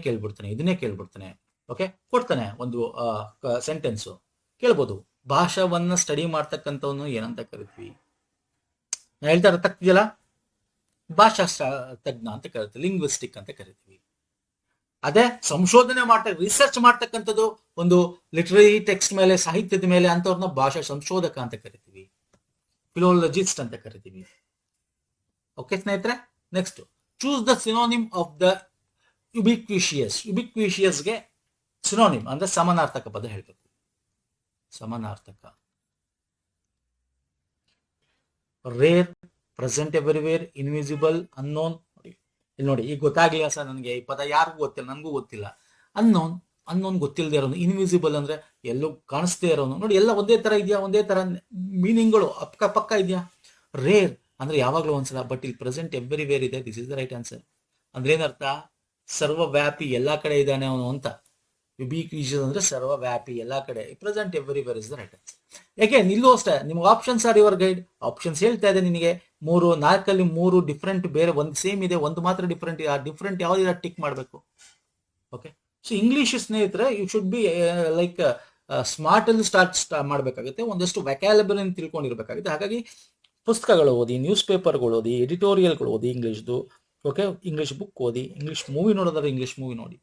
ಕೇಳ್ಬಿಡ್ತಾನೆ. ಓಕೆ, ಕೊಡ್ತಾನೆ ಒಂದು ಸೆಂಟೆನ್ಸ್ ಕೇಳ್ಬೋದು. ಭಾಷಾವನ್ನ ಸ್ಟಡಿ ಮಾಡ್ತಕ್ಕಂಥವನು ಏನಂತ ಕರಿತೀವಿ? ನಾ ಹೇಳ್ತಾ ಅರ್ಥ ಆಗ್ತಿದೆಯಲ್ಲ? ಭಾಷಾ ತಜ್ಞ ಅಂತ ಕರಿತೀವಿ, ಲಿಂಗ್ವಿಸ್ಟಿಕ್ ಅಂತ ಕರಿತೀವಿ. ಅದೇ ಸಂಶೋಧನೆ ರಿಸರ್ಚ್ ಮಾಡ್ತಕ್ಕಂಥದ್ದು ಒಂದು ಲಿಟರರಿ ಟೆಕ್ಸ್ಟ್ ಮೇಲೆ, ಸಾಹಿತ್ಯದ ಮೇಲೆ, ಅಂತವ್ರನ್ನ ಭಾಷಾ ಸಂಶೋಧಕ ಅಂತ ಕರಿತೀವಿ, ಫಿಲೋಲಜಿಸ್ಟ್ ಅಂತ ಕರಿತೀವಿ. ಓಕೆ ಸ್ನೇಹಿತರೆ, next choose the synonym of the ubiquitous. ಯುಬಿಕ್ವಿಷಿಯಸ್ಗೆ ಸಿನೋನಿಮ್ ಅಂದ್ರೆ ಸಮಾನಾರ್ಥಕ ಪದ ಹೇಳ್ಬೇಕು. ಸಮಾನಾರ್ಥಕ: rare, present everywhere, invisible, unknown. ಇಲ್ಲಿ ನೋಡಿ, ಈಗ ಗೊತ್ತಾಗ್ಲಿಲ್ಲ ಸರ್ ನನಗೆ ಈ ಪದ, ಯಾರಿಗೂ ಗೊತ್ತಿಲ್ಲ, ನನಗೂ ಗೊತ್ತಿಲ್ಲ. ಅನ್ನೋನ್ ಗೊತ್ತಿಲ್ಲದೆ ಇರೋನು, ಇನ್ವಿಸಿಬಲ್ ಅಂದ್ರೆ ಎಲ್ಲೂ ಕಾಣಿಸ್ದೇ ಇರೋನು. ನೋಡಿ, ಎಲ್ಲ ಒಂದೇ ತರ ಇದೆಯಾ, ಒಂದೇ ತರ ಮೀನಿಂಗ್ಗಳು ಪಕ್ಕ ಇದೆಯಾ. ರೇರ್ ಅಂದ್ರೆ ಯಾವಾಗ್ಲೂ ಒಂದ್ಸಲ, ಬಟ್ ಇಲ್ಲಿ ಪ್ರೆಸೆಂಟ್ ಎವ್ರಿವೇರ್ ಇದೆ. This is the right answer. ಅಂದ್ರೆ ಏನರ್ಥ? ಸರ್ವವ್ಯಾಪಿ, ಎಲ್ಲಾ ಕಡೆ ಇದ್ದಾನೆ ಅವನು ಅಂತ. ಯುಬಿಕ್ವಿಷಿಯಸ್ ಅಂದ್ರೆ ಸರ್ವವ್ಯಾಪಿ, ಎಲ್ಲಾ ಕಡೆ. Present everywhere is the right answer. ಯಾಕೆ ನಿಲ್ಲೂ ಅಷ್ಟೇ, ನಿಮ್ಗೆ options are your guide. Options ಹೇಳ್ತಾ ಇದೆ ನಿನಗೆ 4 3 ಡಿಫ್ರೆಂಟ್, ಬೇರೆ ಒಂದು ಸೇಮ್ ಇದೆ, ಒಂದು ಮಾತ್ರ ಡಿಫ್ರೆಂಟ್. ಆ ಡಿಫ್ರೆಂಟ್ ಯಾವ್ದಿದೆ ಟಿಕ್ ಮಾಡಬೇಕು. ಓಕೆ, ಸೊ ಇಂಗ್ಲಿಷ್ ಸ್ನೇಹಿತರೆ, you should be like smart ಅಲ್ಲಿ ಸ್ಟಾರ್ಟ್ ಮಾಡಬೇಕಾಗುತ್ತೆ. ಒಂದಷ್ಟು ವ್ಯಾಕ್ಯಾಲಬಲ್ ಅನ್ನು ತಿಳ್ಕೊಂಡಿರ್ಬೇಕಾಗುತ್ತೆ. ಹಾಗಾಗಿ ಪುಸ್ತಕಗಳು ಓದಿ, ನ್ಯೂಸ್ ಪೇಪರ್ಗಳು ಓದಿ, ಎಡಿಟೋರಿಯಲ್ಗಳು ಓದಿ ಇಂಗ್ಲಿಷ್ದು. ಓಕೆ, ಇಂಗ್ಲಿಷ್ ಬುಕ್ ಓದಿ, ಇಂಗ್ಲಿಷ್ ಮೂವಿ ನೋಡೋದಾದ್ರೆ ಇಂಗ್ಲಿಷ್ ಮೂವಿ ನೋಡಿ.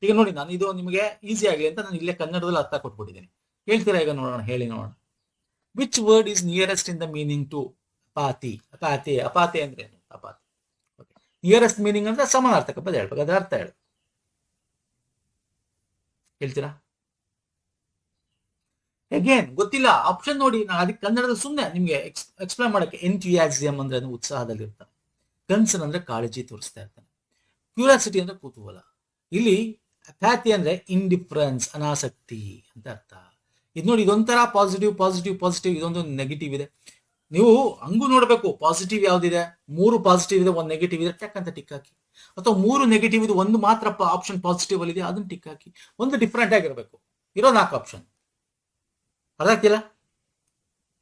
ಈಗ ನೋಡಿ, ನಾನು ಇದು ನಿಮಗೆ ಈಸಿ ಆಗಲಿ ಅಂತ ನಾನು ಇಲ್ಲೇ ಕನ್ನಡದಲ್ಲಿ ಅರ್ಥ ಕೊಟ್ಬಿಟ್ಟಿದ್ದೀನಿ. ಹೇಳ್ತೀರಾ ಈಗ? ನೋಡೋಣ, ಹೇಳಿ ನೋಡೋಣ. Which word is nearest in the meaning to apathy? Apathy ಅಂದ್ರೆ ಏನು? ಅಪಾತಿ. ನಿಯರೆಸ್ಟ್ ಮೀನಿಂಗ್ ಅಂದ್ರೆ ಸಮಾನಾರ್ಥಕ ಪದ ಹೇಳ್ಬೇಕು, ಅದರ ಅರ್ಥ ಹೇಳಿ. ಹೇಳ್ತೀರಾ? ಅಗೇನ್ ಗೊತ್ತಿಲ್ಲ, ಆಪ್ಷನ್ ನೋಡಿ. ನಾನು ಅದಕ್ಕೆ ಕನ್ನಡದಲ್ಲಿ ಸುಮ್ಮನೆ ನಿಮ್ಗೆ ಎಕ್ಸ್ಪ್ಲೇನ್ ಮಾಡಕ್ಕೆ. ಎಂಥ್ಯೂಸಿಯಾಸಮ್ ಅಂದ್ರೆ ಉತ್ಸಾಹದಲ್ಲಿ ಇರ್ತಾನೆ. ಕನ್ಸರ್ನ್ ಅಂದ್ರೆ ಕಾಳಜಿ ತೋರಿಸ್ತಾ ಇರ್ತಾನೆ. ಕ್ಯೂರಿಯಾಸಿಟಿ ಅಂದ್ರೆ ಕುತೂಹಲ. ಇಲ್ಲಿ ಅಪ್ಯಾಥಿ ಅಂದ್ರೆ ಇಂಡಿಫರೆನ್ಸ್, ಅನಾಸಕ್ತಿ ಅಂತ ಅರ್ಥ. ಇದು ನೋಡಿ, ಇದೊಂಥರ ಪಾಸಿಟಿವ್, ಇದೊಂದು ನೆಗೆಟಿವ್ ಇದೆ. ನೀವು ಹಂಗೂ ನೋಡ್ಬೇಕು, ಪಾಸಿಟಿವ್ ಯಾವ್ದಿದೆ, 3 ಪಾಸಿಟಿವ್ ಇದೆ, 1 ನೆಗೆಟಿವ್ ಇದೆ, ಟಕ್ ಅಂತ ಟಿಕ್ ಹಾಕಿ. ಅಥವಾ 3 ನೆಗೆಟಿವ್ ಇದೆ, ಒಂದು ಮಾತ್ರ ಆಪ್ಷನ್ ಪಾಸಿಟಿವ್ ಅಲ್ಲಿ ಇದೆ, ಅದನ್ನ ಟಿಕ್ ಹಾಕಿ. ಒಂದು ಡಿಫ್ರೆಂಟ್ ಆಗಿರ್ಬೇಕು. ಇರೋ 4 ಆಪ್ಷನ್. ಅರ್ಥ ಆಗ್ತಿಲ್ಲ?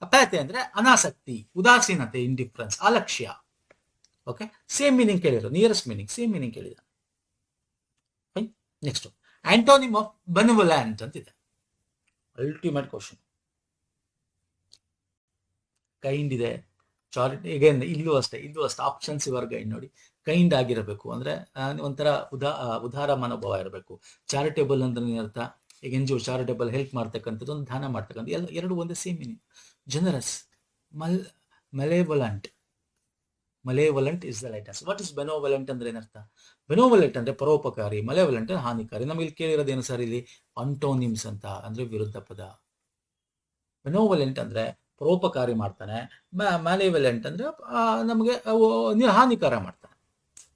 ಅಪ್ಯಾಥಿ ಅಂದ್ರೆ ಅನಾಸಕ್ತಿ, ಉದಾಸೀನತೆ, ಇಂಡಿಫರೆನ್ಸ್, ಅಲಕ್ಷ್ಯ. ಓಕೆ, ಸೇಮ್ ಮೀನಿಂಗ್ ಕೇಳಿರೋ, ನಿಯರೆಸ್ಟ್ ಮೀನಿಂಗ್ ಸೇಮ್ ಮೀನಿಂಗ್ ಕೇಳಿದ. ನೆಕ್ಸ್ಟ್, ಆಂಟೋನಿಮ್ ಆಫ್ ಬೆನಿವಲೆಂಟ್ ಅಂತಿದೆ. Ultimate question. ಕೈಂಡ್ ಇದೆ, ಚಾರಿಟಿ. ಅಗೇನ್ ಇಲ್ಲೂ ಅಷ್ಟೇ ಆಪ್ಷನ್ಸ್ ಇವರ್ ಗೈಡ್ ನೋಡಿ. ಕೈಂಡ್ ಆಗಿರಬೇಕು ಅಂದ್ರೆ ಒಂಥರ ಉದಾರ ಮನೋಭಾವ ಇರಬೇಕು. ಚಾರಿಟೇಬಲ್ ಅಂದ್ರೆ ಅರ್ಥ, ಈಗ NGO ಚಾರಿಟೇಬಲ್, ಹೆಲ್ಪ್ ಮಾಡ್ತಕ್ಕಂಥದ್ದು, ಒಂದು ದಾನ ಮಾಡ್ತಕ್ಕಂಥ, ಎರಡು ಒಂದೇ same meaning. Generous, malevolent is the right answer. What is benevolent ಅಂದ್ರೆ ಏನರ್ಥ? ಬೆನೋವಲೆಂಟ್ ಅಂದ್ರೆ ಪರೋಪಕಾರಿ, ಮಲೇವಲೆಂಟ್ ಅಂದ್ರೆ ಹಾನಿಕಾರಿ. ನಮಗೆ ಇಲ್ಲಿ ಕೇಳಿರೋದೇನು ಸರ್? ಇಲ್ಲಿ ಅಂಟೋನಿಮ್ಸ್ ಅಂತ, ಅಂದ್ರೆ ವಿರುದ್ಧ ಪದ. ಬೆನೋವಲೆಂಟ್ ಅಂದ್ರೆ ಪರೋಪಕಾರಿ ಮಾಡ್ತಾನೆ, ಮ್ಯಾಲೇವಲೆಂಟ್ ಅಂದ್ರೆ ನಮಗೆ ಹಾನಿಕಾರ ಮಾಡ್ತಾನೆ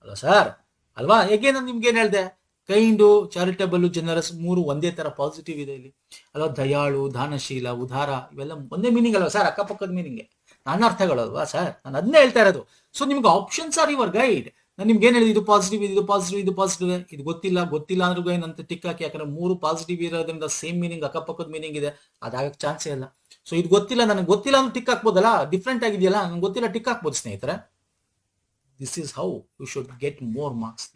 ಅಲ್ವಾ ಸರ್? ಅಲ್ವಾ? ಹೇಗೆ ನಾನು ನಿಮ್ಗೆ ಏನ್ ಹೇಳ್ದೆ? ಕೈಂಡು, ಚಾರಿಟಬಲ್, ಜನರಸ್ 3 ಒಂದೇ ತರ ಪಾಸಿಟಿವ್ ಇದೆ ಇಲ್ಲಿ ಅಲ್ವಾ? ದಯಾಳು, ದಾನಶೀಲ, ಉದಾರ, ಇವೆಲ್ಲ ಒಂದೇ ಮೀನಿಂಗ್ ಅಲ್ವಾ ಸರ್? ಅಕ್ಕಪಕ್ಕದ ಮೀನಿಂಗ್, ನನ್ನ ಅರ್ಥಗಳು ಅಲ್ವಾ ಸರ್? ನಾನು ಅದನ್ನೇ ಹೇಳ್ತಾ ಇರೋದು. ಸೊ ನಿಮ್ಗೆ ಆಪ್ಷನ್ಸ್ ಆರ್ ಯುವರ್ ಗೈಡ್. ನಾನು ನಿಮ್ಗೆ ಏನ್ ಹೇಳಿದೆ? ಇದು ಪಾಸಿಟಿವ್, ಇದು ಗೊತ್ತಿಲ್ಲ ಅಂದ್ರೂ ಏನಂತ ಟಿಕ್ ಹಾಕಿ. ಯಾಕಂದ್ರೆ 3 ಪಾಸಿಟಿವ್ ಇರೋದ್ರಿಂದ ಸೇಮ್ ಮೀನಿಂಗ್, ಅಕ್ಕಪಕ್ಕದ ಮೀನಿಂಗ್ ಇದೆ, ಅದಾಗಕ್ಕೆ ಚಾನ್ಸೇ ಇಲ್ಲ. ಸೊ ಇದು ಗೊತ್ತಿಲ್ಲ, ನನಗೆ ಗೊತ್ತಿಲ್ಲ ಅಂದ್ರೆ ಟಿಕ್ ಹಾಕ್ಬೋದಲ್ಲ? ಡಿಫ್ರೆಂಟ್ ಆಗಿದೆಯಲ್ಲ, ನನಗೆ ಗೊತ್ತಿಲ್ಲ, ಟಿಕ್ ಹಾಕ್ಬೋದು ಸ್ನೇಹಿತರೆ. This is how you should get more marks.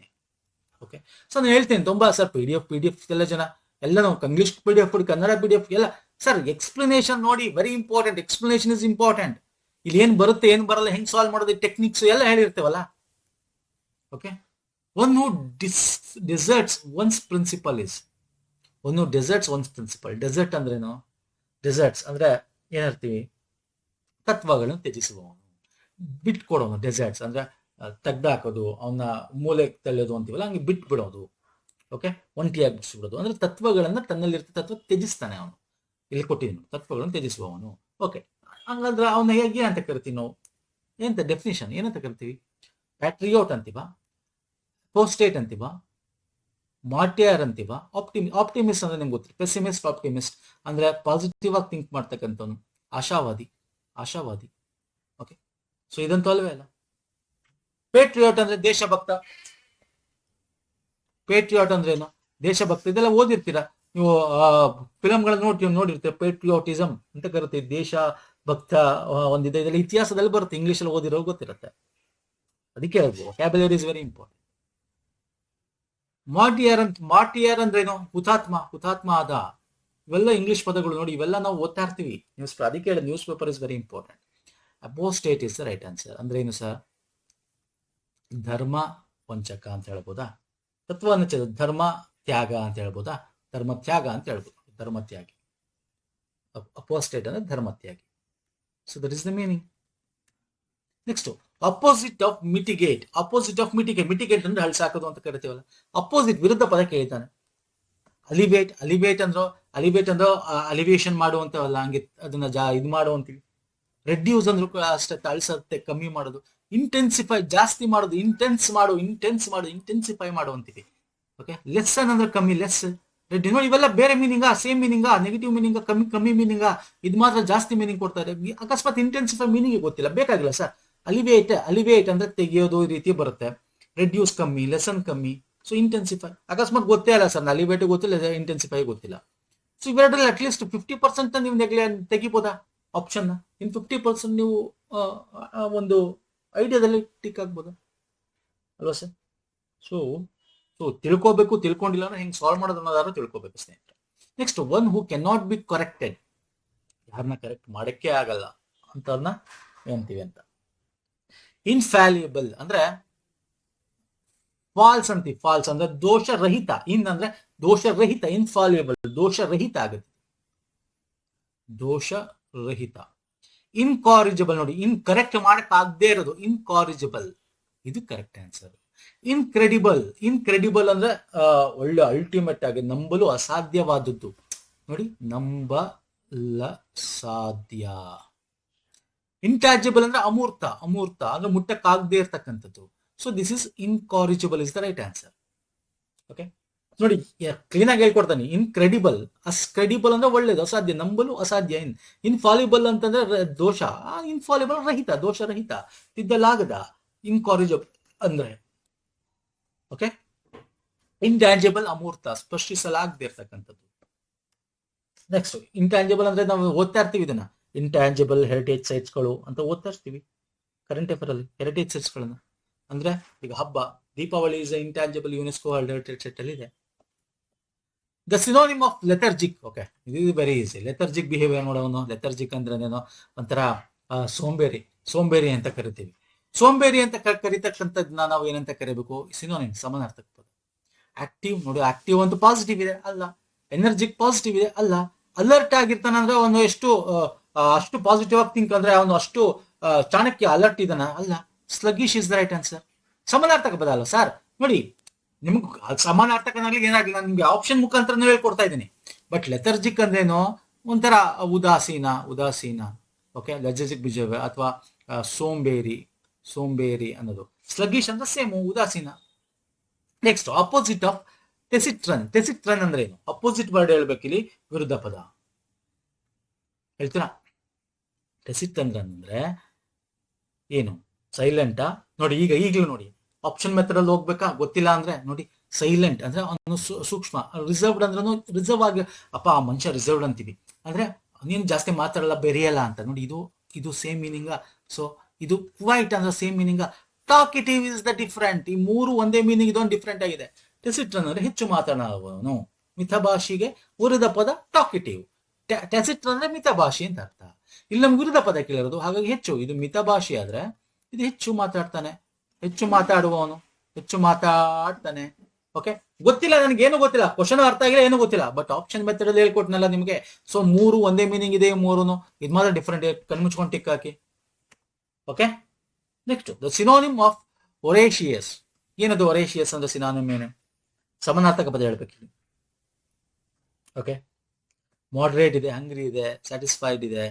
Okay, so ನಾನು ಹೇಳ್ತೇನೆ ತುಂಬಾ ಸರ್, ಪಿ ಡಿ ಎಫ್ ಎಲ್ಲ ಜನ ಎಲ್ಲ ನಾವು ಇಂಗ್ಲಿಷ್ PDF, ಕನ್ನಡ PDF ಎಲ್ಲ ಸರ್. ಎಕ್ಸ್ಪ್ಲನೇಷನ್ ನೋಡಿ, very important. Explanation is important. ಇಲ್ಲಿ ಏನ್ ಬರುತ್ತೆ, ಏನ್ ಬರಲ್ಲ, ಹೆಂಗ್ ಸಾಲ್ವ್ ಮಾಡೋದು, ಟೆಕ್ನಿಕ್ಸ್ ಎಲ್ಲ ಹೇಳಿರ್ತೇವಲ್ಲ. Okay, one who deserts one's principle is. One who deserts one's principle. Desert ಅಂದ್ರೇನು? ಡೆಸರ್ಟ್ಸ್ ಅಂದ್ರೆ ಏನರ್ತೀವಿ? ತತ್ವಗಳನ್ನು ತ್ಯಜಿಸುವವನು, ಬಿಟ್ಕೊಡೋನು. ಡೆಸರ್ಟ್ಸ್ ಅಂದ್ರೆ ತೆಗ್ದಾಕೋದು, ಅವನ್ನ ಮೂಲೆ ತಳ್ಳೋದು ಅಂತೀವಲ್ಲ, ಹಂಗೆ ಬಿಟ್ಟು ಬಿಡೋದು. ಓಕೆ, ಒಂಟಿಯಾಗಿ ಬಿಡಿಸ್ಬಿಡೋದು ಅಂದ್ರೆ ತತ್ವಗಳನ್ನ, ತನ್ನಲ್ಲಿರ್ತ ತತ್ವ ತ್ಯಜಿಸ್ತಾನೆ ಅವನು. ಇಲ್ಲಿ ಕೊಟ್ಟಿದ್ದೀನಿ, ತತ್ವಗಳನ್ನು ತ್ಯಜಿಸುವವನು. ಓಕೆ, ಹಂಗಂದ್ರೆ ಅವನ ಹೇಗೆ ಅಂತ ಕರಿತೀವಿ ನಾವು? ಏನಂತ ಡೆಫಿನಿಷನ್ ಏನಂತ ಕರಿತೀವಿ? ಪ್ಯಾಟ್ರಿಯೋಟ್ ಅಂತೀವ, ಪೋಸ್ಟೇಟ್ ಅಂತೀವ, ಮಾರ್ಟಿಯರ್ ಅಂತೀವ, ಆಪ್ಟಿಮಿಸ್ಟ್ ಅಂದ್ರೆ ನಿಮ್ಗೆ ಗೊತ್ತಿಲ್ಲ. ಪೆಸಿಮಿಸ್ಟ್, ಆಪ್ಟಿಮಿಸ್ಟ್ ಅಂದ್ರೆ ಪಾಸಿಟಿವ್ ಆಗಿ ಥಿಂಕ್ ಮಾಡ್ತಕ್ಕಂಥವನು, ಆಶಾವಾದಿ. ಓಕೆ, ಸೊ ಇದಂತೂ ಅಲ್ವೇ ಅಲ್ಲ. ಪೇಟ್ರಿಯಾಟ್ ಅಂದ್ರೆ ದೇಶಭಕ್ತ. ಪೇಟ್ರಿಯಾಟ್ ಅಂದ್ರೆ ಏನು? ದೇಶಭಕ್ತ. ಇದೆಲ್ಲ ಓದಿರ್ತೀರಾ ನೀವು, ಫಿಲಮ್ಗಳನ್ನ ನೋಡಿರ್ತೀರ. ಪೇಟ್ರಿಯಾಟಿಸಮ್ ಅಂತ ಕರಿತೀವಿ. ಭಕ್ತ ಒಂದಿದೆ, ಇದರಲ್ಲಿ ಇತಿಹಾಸದಲ್ಲಿ ಬರುತ್ತೆ, ಇಂಗ್ಲಿಷಲ್ಲಿ ಓದಿರೋ ಗೊತ್ತಿರುತ್ತೆ. ಅದಕ್ಕೆ ಹೇಳ್ಬೋದು ವ್ಯಾಕ್ಯಾಬ್ಯುಲರಿ ಇಸ್ ವೆರಿ ಇಂಪಾರ್ಟೆಂಟ್. ಮಾರ್ಟಿಯರ್ ಅಂದ್ರೇನು? ಹುತಾತ್ಮ ಆದ. ಇವೆಲ್ಲ ಇಂಗ್ಲಿಷ್ ಪದಗಳು ನೋಡಿ, ಇವೆಲ್ಲ ನಾವು ಓದ್ತಾ ಇರ್ತೀವಿ ನ್ಯೂಸ್ ಪೇಪರ್. ಅದಕ್ಕೆ ಹೇಳಿ newspaper is very important. Apostate is the right answer. ಅಂದ್ರೆ ಏನು ಸರ್? ಧರ್ಮ ವಂಚಕ ಅಂತ ಹೇಳ್ಬೋದಾ? ತತ್ವಾನುಚರ ಧರ್ಮ ತ್ಯಾಗ ಅಂತ ಹೇಳ್ಬೋದಾ? ಧರ್ಮತ್ಯಾಗ ಅಂತ ಹೇಳ್ಬೋದು, ಧರ್ಮತ್ಯಾಗಿ. ಅಪೋಸ್ಟೇಟ್ ಅಂದ್ರೆ ಧರ್ಮತ್ಯಾಗಿ. So that is the meaning. Next, opposite of mitigate. Mitigate ಅಂದ್ರೆ ಹಳ್ಸಾಕೋದು ಅಂತ ಕರಿತೀವಲ್ಲ. ಅಪೋಸಿಟ್ ವಿರುದ್ಧ ಪದ ಕೇಳ್ತಾನೆ. ಅಲಿವೇಟ್ ಅಂದ್ರೆ ಅಲಿವೇಶನ್ ಮಾಡುವಂತವಲ್ಲ, ಹಂಗೆ ಅದನ್ನ ಇದು ಮಾಡುವಂತೀವಿ. ರೆಡ್ಯೂಸ್ ಅಂದ್ರೂ ಅಷ್ಟೇ, ಅಳಿಸತ್ತೆ, ಕಮ್ಮಿ ಮಾಡೋದು. ಇಂಟೆನ್ಸಿಫೈ ಜಾಸ್ತಿ ಮಾಡೋದು, ಇಂಟೆನ್ಸಿಫೈ ಮಾಡುವಂತೀವಿ. ಓಕೆ, ಲೆಸ್ಸನ್ ಅಂದ್ರೆ ಕಮ್ಮಿ, ಲೆಸ್. ರೆಡ್ಯೂ ನೋಡಿ, ಇವೆಲ್ಲ ಬೇರೆ ಮೀನಿಂಗಾ, ಸೇಮ್ ಮೀನಿಂಗಾ, ನೆಗೆಟಿವ್ ಮೀನಿಂಗಾ, ಕಮ್ಮಿ ಮೀನಿಂಗಾ? ಇದು ಮಾತ್ರ ಜಾಸ್ತಿ ಮೀನಿಂಗ್ ಕೊಡ್ತಾರೆ. ಅಕಸ್ಮಾತ್ ಇಂಟೆನ್ಸಿಫೈ ಮೀನಿಂಗ್ ಗೊತ್ತಿಲ್ಲ, ಬೇಕಾಗಿಲ್ಲ ಸರ್. ಅಲಿವೇಟ್ ಅಂದ್ರೆ ತೆಗೆಯೋದು, ಈ ರೀತಿ ಬರುತ್ತೆ. ರೆಡ್ಯೂಸ್ ಕಮ್ಮಿ, ಲೆಸನ್ ಕಮ್ಮಿ. ಸೊ ಇಂಟೆನ್ಸಿಫೈ ಅಕಸ್ಮಾತ್ ಗೊತ್ತೇ ಇಲ್ಲ ಸರ್, ಅಲಿವೇಟ್ ಗೊತ್ತಿಲ್ಲ, ಇಂಟೆನ್ಸಿಫೈ ಗೊತ್ತಿಲ್ಲ. ಸೊ ಇವೆರಡರಲ್ಲಿ ಅಟ್ಲೀಸ್ಟ್ 50% ನೀವು ತೆಗಿಬೋದಾ ಆಪ್ಷನ್? ಇನ್ 50% ನೀವು ಒಂದು ಐಡಿಯಾದಲ್ಲಿ ಟಿಕ್ ಆಗ್ಬೋದಾ ಅಲ್ವಾ ಸರ್? ಸೊ ತಿಳ್ಕೊಂಡಿಲ್ಲ ಅಂದ್ರೆ ಹೆಂಗೆ ಸಾಲ್ವ್ ಮಾಡೋದು ಅನ್ನೋದಾದ್ರೂ ತಿಳ್ಕೊಬೇಕು ಸ್ನೇಹಿತರೆ. Next, one who can not be corrected. ಯಾರನ್ನ ಕರೆಕ್ಟ್ ಮಾಡಕ್ಕೆ ಆಗಲ್ಲ ಅಂತವ್ರನ್ನ ಏನಂತೀವಿ ಅಂತ. ಇನ್ಫ್ಯಾಲಿಯಬಲ್ ಅಂದ್ರೆ ಫಾಲ್ಸ್ ಅಂತೀವಿ. ಫಾಲ್ಸ್ ಅಂದ್ರೆ ದೋಷರಹಿತ. ಅಂದ್ರೆ ದೋಷರಹಿತ. ಇನ್ಫಾಲಿಯಬಲ್ ದೋಷರಹಿತ ಆಗುತ್ತೆ, ದೋಷರಹಿತ. ಇನ್ಕಾರಿಜಿಬಲ್ ನೋಡಿ, ಕರೆಕ್ಟ್ ಮಾಡಕ್ ಆಗದೆ ಇರೋದು ಇನ್ಕಾರಿಜಿಬಲ್, ಇದು ಕರೆಕ್ಟ್ ಆನ್ಸರ್. ಇನ್ಕ್ರೆಡಿಬಲ್ ಅಂದ್ರೆ ಒಳ್ಳೆ ಅಲ್ಟಿಮೇಟ್ ಆಗಿ ನಂಬಲು ಅಸಾಧ್ಯವಾದದ್ದು ನೋಡಿ, ನಂಬಲ ಸಾಧ್ಯ. ಇಂಟ್ಯಾಜಿಬಲ್ ಅಂದ್ರೆ ಅಮೂರ್ತ ಅಂದ್ರೆ ಮುಟ್ಟಕ್ಕಾಗದೇ ಇರ್ತಕ್ಕಂಥದ್ದು. So this is incorrigible is the right answer. Okay ನೋಡಿ, ಕ್ಲೀನ್ ಆಗಿ ಹೇಳ್ಕೊಡ್ತಾನೆ. ಇನ್ಕ್ರೆಡಿಬಲ್ ಅಂದ್ರೆ ಒಳ್ಳೇದು, ಅಸಾಧ್ಯ, ನಂಬಲು ಅಸಾಧ್ಯ. ಇನ್ಫಾಲಿಬಲ್ ಅಂತಂದ್ರೆ ದೋಷ, ಇನ್ಫಾಲಿಬಲ್ ರಹಿತ, ದೋಷರಹಿತ, ತಿದ್ದಲಾಗದ. ಇನ್ಕಾರಿಜಿಬಲ್ ಅಂದ್ರೆ ಓಕೆ. ಇಂಟ್ಯಾಂಜಿಬಲ್ ಅಮೂರ್ತ, ಸ್ಪರ್ಶಿಸಲಾಗದೆ ಇರ್ತಕ್ಕಂಥದ್ದು. ನೆಕ್ಸ್ಟ್, ಇಂಟ್ಯಾಂಜಿಬಲ್ ಅಂದ್ರೆ ನಾವು ಓದ್ತಾ ಇರ್ತೀವಿ ಇದನ್ನ, ಇಂಟ್ಯಾಂಜಿಬಲ್ ಹೆರಿಟೇಜ್ ಸೈಟ್ಸ್ಗಳು ಅಂತ ಓದ್ತಾ ಇರ್ತೀವಿ ಕರೆಂಟ್ ಅಫೇರ್ ಅಲ್ಲಿ. ಹೆರಿಟೇಜ್ ಸೈಟ್ಸ್ ಗಳನ್ನ ಅಂದ್ರೆ ಈಗ ಹಬ್ಬ Deepavali is intangible UNESCO world heritage site ಅಲ್ಲಿ ಇದೆ. The synonym of lethargic. Okay, ಇದು ವೆರಿ ಈಸಿ. ಲೆಥರ್ಜಿಕ್ ಬಿಹೇವಿಯರ್ ನೋಡೋನು. ಲೆಥರ್ಜಿಕ್ ಅಂದ್ರೆ ಒಂಥರ ಸೋಂಬೇರಿ ಅಂತ ಕರಿತೀವಿ. ಸೋಂಬೇರಿ ಅಂತ ಕರಿತಕ್ಕಂಥದ್ದನ್ನ ನಾವು ಏನಂತ ಕರಿಬೇಕು? ಸಿನೋನಿಮ್, ಸಮಾನಾರ್ಥಕ ಪದ. ಆಕ್ಟಿವ್ ನೋಡಿ, ಆಕ್ಟಿವ್ ಅಂತೂ ಪಾಸಿಟಿವ್ ಇದೆ ಅಲ್ಲ. ಎನರ್ಜಿಕ್ ಪಾಸಿಟಿವ್ ಇದೆ ಅಲ್ಲ. ಅಲರ್ಟ್ ಆಗಿರ್ತಾನೆ ಅಂದ್ರೆ ಅವನು ಅಷ್ಟು ಪಾಸಿಟಿವ್ ಆಗಿ ಥಿಂಕ್ ಅಂದ್ರೆ ಅವನು ಅಷ್ಟು ಚಾಣಕ್ಯ ಅಲರ್ಟ್ ಇದಾನ ಅಲ್ಲ. ಸ್ಲಗಿಶ್ ಇಸ್ ದ ರೈಟ್ ಆನ್ಸರ್. ಸಮಾನಾರ್ಥಕ ಪದ ಅಲ್ಲ ಸರ್. ನೋಡಿ, ನಿಮ್ಗೆ ಸಮಾನಾರ್ಥಕನಾಗ್ಲಿ ಏನಾಗ್ಲಿ, ನಿಮ್ಗೆ ಆಪ್ಷನ್ ಮುಖಾಂತರ ಹೇಳ್ಕೊಡ್ತಾ ಇದ್ದೀನಿ. ಬಟ್ ಲೆಥರ್ಜಿಕ್ ಅಂದ್ರೇನು? ಒಂಥರ ಉದಾಸೀನ. ಓಕೆ, ಲೆಥರ್ಜಿಕ್ ಬಿಹೇವಿಯರ್ ಅಥವಾ ಸೋಂಬೇರಿ ಅನ್ನೋದು. ಸ್ಲಗಿಶ್ ಅಂದ್ರೆ ಸೇಮ್, ಉದಾಸೀನ. ನೆಕ್ಸ್ಟ್, ಆಪೋಸಿಟ್ ಆಫ್ ಟೆಸಿಟ್ರನ್ ಅಂದ್ರೆ ಏನು? ಅಪೋಸಿಟ್ ವರ್ಡ್ ಹೇಳ್ಬೇಕಿಲ್ಲಿ, ವಿರುದ್ಧ ಪದ ಹೇಳ್ತೀರಾ? ಟೆಸಿಟ್ರನ್ ಅಂದ್ರೆ ಏನು? ಸೈಲೆಂಟಾ? ನೋಡಿ, ಈಗಲೂ ನೋಡಿ, ಆಪ್ಷನ್ ಮೆಥಡ್ ಅಲ್ಲಿ ಹೋಗ್ಬೇಕಾ? ಗೊತ್ತಿಲ್ಲ ಅಂದ್ರೆ ನೋಡಿ, ಸೈಲೆಂಟ್ ಅಂದ್ರೆ ಅವನು ಸೂಕ್ಷ್ಮ. ರಿಸರ್ವ್ಡ್ ಅಂದ್ರೆ ರಿಸರ್ವ್ ಆಗಿ, ಆ ಮನುಷ್ಯ ರಿಸರ್ವ್ಡ್ ಅಂತೀವಿ ಅಂದ್ರೆ ನೀನು ಜಾಸ್ತಿ ಮಾತಾಡಲ್ಲ, ಬೆರೆಯಲ್ಲ ಅಂತ. ನೋಡಿ, ಇದು ಸೇಮ್ ಮೀನಿಂಗ. ಸೊ ಇದು ಕ್ವೈಟ್ ಅಂದ್ರೆ same meaning. Talkative is the different. ಈ ಮೂರು ಒಂದೇ ಮೀನಿಂಗ್, ಇದೊಂದು ಡಿಫರೆಂಟ್ ಆಗಿದೆ. ಟೆಸಿಟ್ರನ್ ಅಂದ್ರೆ ಹೆಚ್ಚು ಮಾತನಾಡುವವನು. ಮಿತಭಾಷಿಗೆ ವಿರುದ್ಧ ಪದ ಟಾಕಿಟಿವ್. ಟೆಸಿಟ್ರನ್ ಅಂದ್ರೆ ಮಿತಭಾಷಿ ಅಂತ ಅರ್ಥ. ಇಲ್ಲಿ ನಮ್ಗೆ ವಿರುದ್ಧ ಪದ ಕೇಳಿರೋದು, ಹಾಗಾಗಿ ಹೆಚ್ಚು. ಇದು ಮಿತಭಾಷಿ ಆದ್ರೆ ಇದು ಹೆಚ್ಚು ಮಾತಾಡ್ತಾನೆ, ಹೆಚ್ಚು ಮಾತಾಡುವವನು, ಹೆಚ್ಚು ಮಾತಾಡ್ತಾನೆ. ಓಕೆ, ಗೊತ್ತಿಲ್ಲ, ನನಗೆ ಏನು ಗೊತ್ತಿಲ್ಲ, ಕ್ವಶನ್ ಅರ್ಥ ಆಗಿಲ್ಲ, ಏನು ಗೊತ್ತಿಲ್ಲ. ಬಟ್ ಆಪ್ಷನ್ ಮೆಥಡ್ ಅಲ್ಲಿ ಹೇಳ್ಕೊಟ್ನಲ್ಲ ನಿಮಗೆ. ಸೊ ಮೂರು ಒಂದೇ ಮೀನಿಂಗ್ ಇದೆ, ಮೂರುನು. ಇದು ಮಾತ್ರ ಡಿಫ್ರೆಂಟ್. ಕಣ್ಮುಚ್ಕೊಂಡು ಟಿಕ್ ಹಾಕಿ. Okay, next, the synonym of voracious. ಏನದು ಒರೇಷಿಯಸ್ ಅಂದ್ರೆ? ಸಿನೋನಿಮ್ ಏನು? ಸಮಾನಾರ್ಥಕ ಪದ ಹೇಳ್ಬೇಕಿಲ್ಲಿ. ಓಕೆ, ಮಾಡ್ರೇಟ್ ಇದೆ, ಹಂಗ್ರಿ ಇದೆ, ಸ್ಯಾಟಿಸ್ಫೈಡ್ ಇದೆ.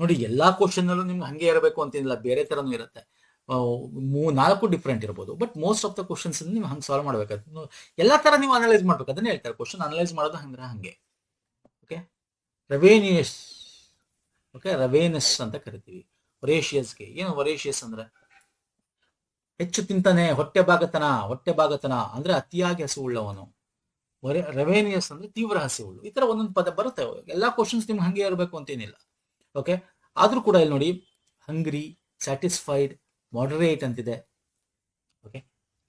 ನೋಡಿ, ಎಲ್ಲಾ ಕ್ವಶನ್ ಅಲ್ಲೂ ನಿಮ್ಗೆ ಹಂಗೆ ಇರಬೇಕು ಅಂತೇನಿಲ್ಲ, ಬೇರೆ ತರನೂ ಇರುತ್ತೆ. 4 ಡಿಫ್ರೆಂಟ್ ಇರ್ಬೋದು. But most of the questions ನೀವು ಹಂಗೆ ಸಾಲ್ವ್ ಮಾಡ್ಬೇಕಾದ್ರೆ ಎಲ್ಲಾ ತರ ನೀವು ಅನಲೈಸ್ ಮಾಡ್ಬೇಕು. ಅದನ್ನೇ ಹೇಳ್ತಾರೆ, ಕ್ವಶನ್ ಅನಲೈಸ್ ಮಾಡೋದು ಹಂಗೆ. ಓಕೆ, ರವೇನಿಯಸ್ ಅಂತ ಕರಿತೀವಿ. ಒರೇಷಿಯಸ್ಗೆ ಏನು? ಒರೇಷಿಯಸ್ ಅಂದ್ರೆ ಹೆಚ್ಚು ತಿಂತಾನೆ, ಹೊಟ್ಟೆ ಭಾಗತನ ಅಂದ್ರೆ ಅತಿಯಾಗಿ ಹಸಿವುಳ್ಳವನು. ರವೇನಿಯಸ್ ಅಂದ್ರೆ ತೀವ್ರ ಹಸಿವುಳ್ಳು. ಈ ತರ ಒಂದೊಂದು ಪದ ಬರುತ್ತೆ. ಎಲ್ಲಾ ಕ್ವಶನ್ಸ್ ನಿಮ್ಗೆ ಹಂಗೆ ಇರಬೇಕು ಅಂತೇನಿಲ್ಲ. ಓಕೆ, ಆದ್ರೂ ಕೂಡ ಇಲ್ಲಿ ನೋಡಿ ಹಂಗ್ರಿ, ಸ್ಯಾಟಿಸ್ಫೈಡ್, ಮಾಡರೇಟ್ ಅಂತಿದೆ. ಓಕೆ,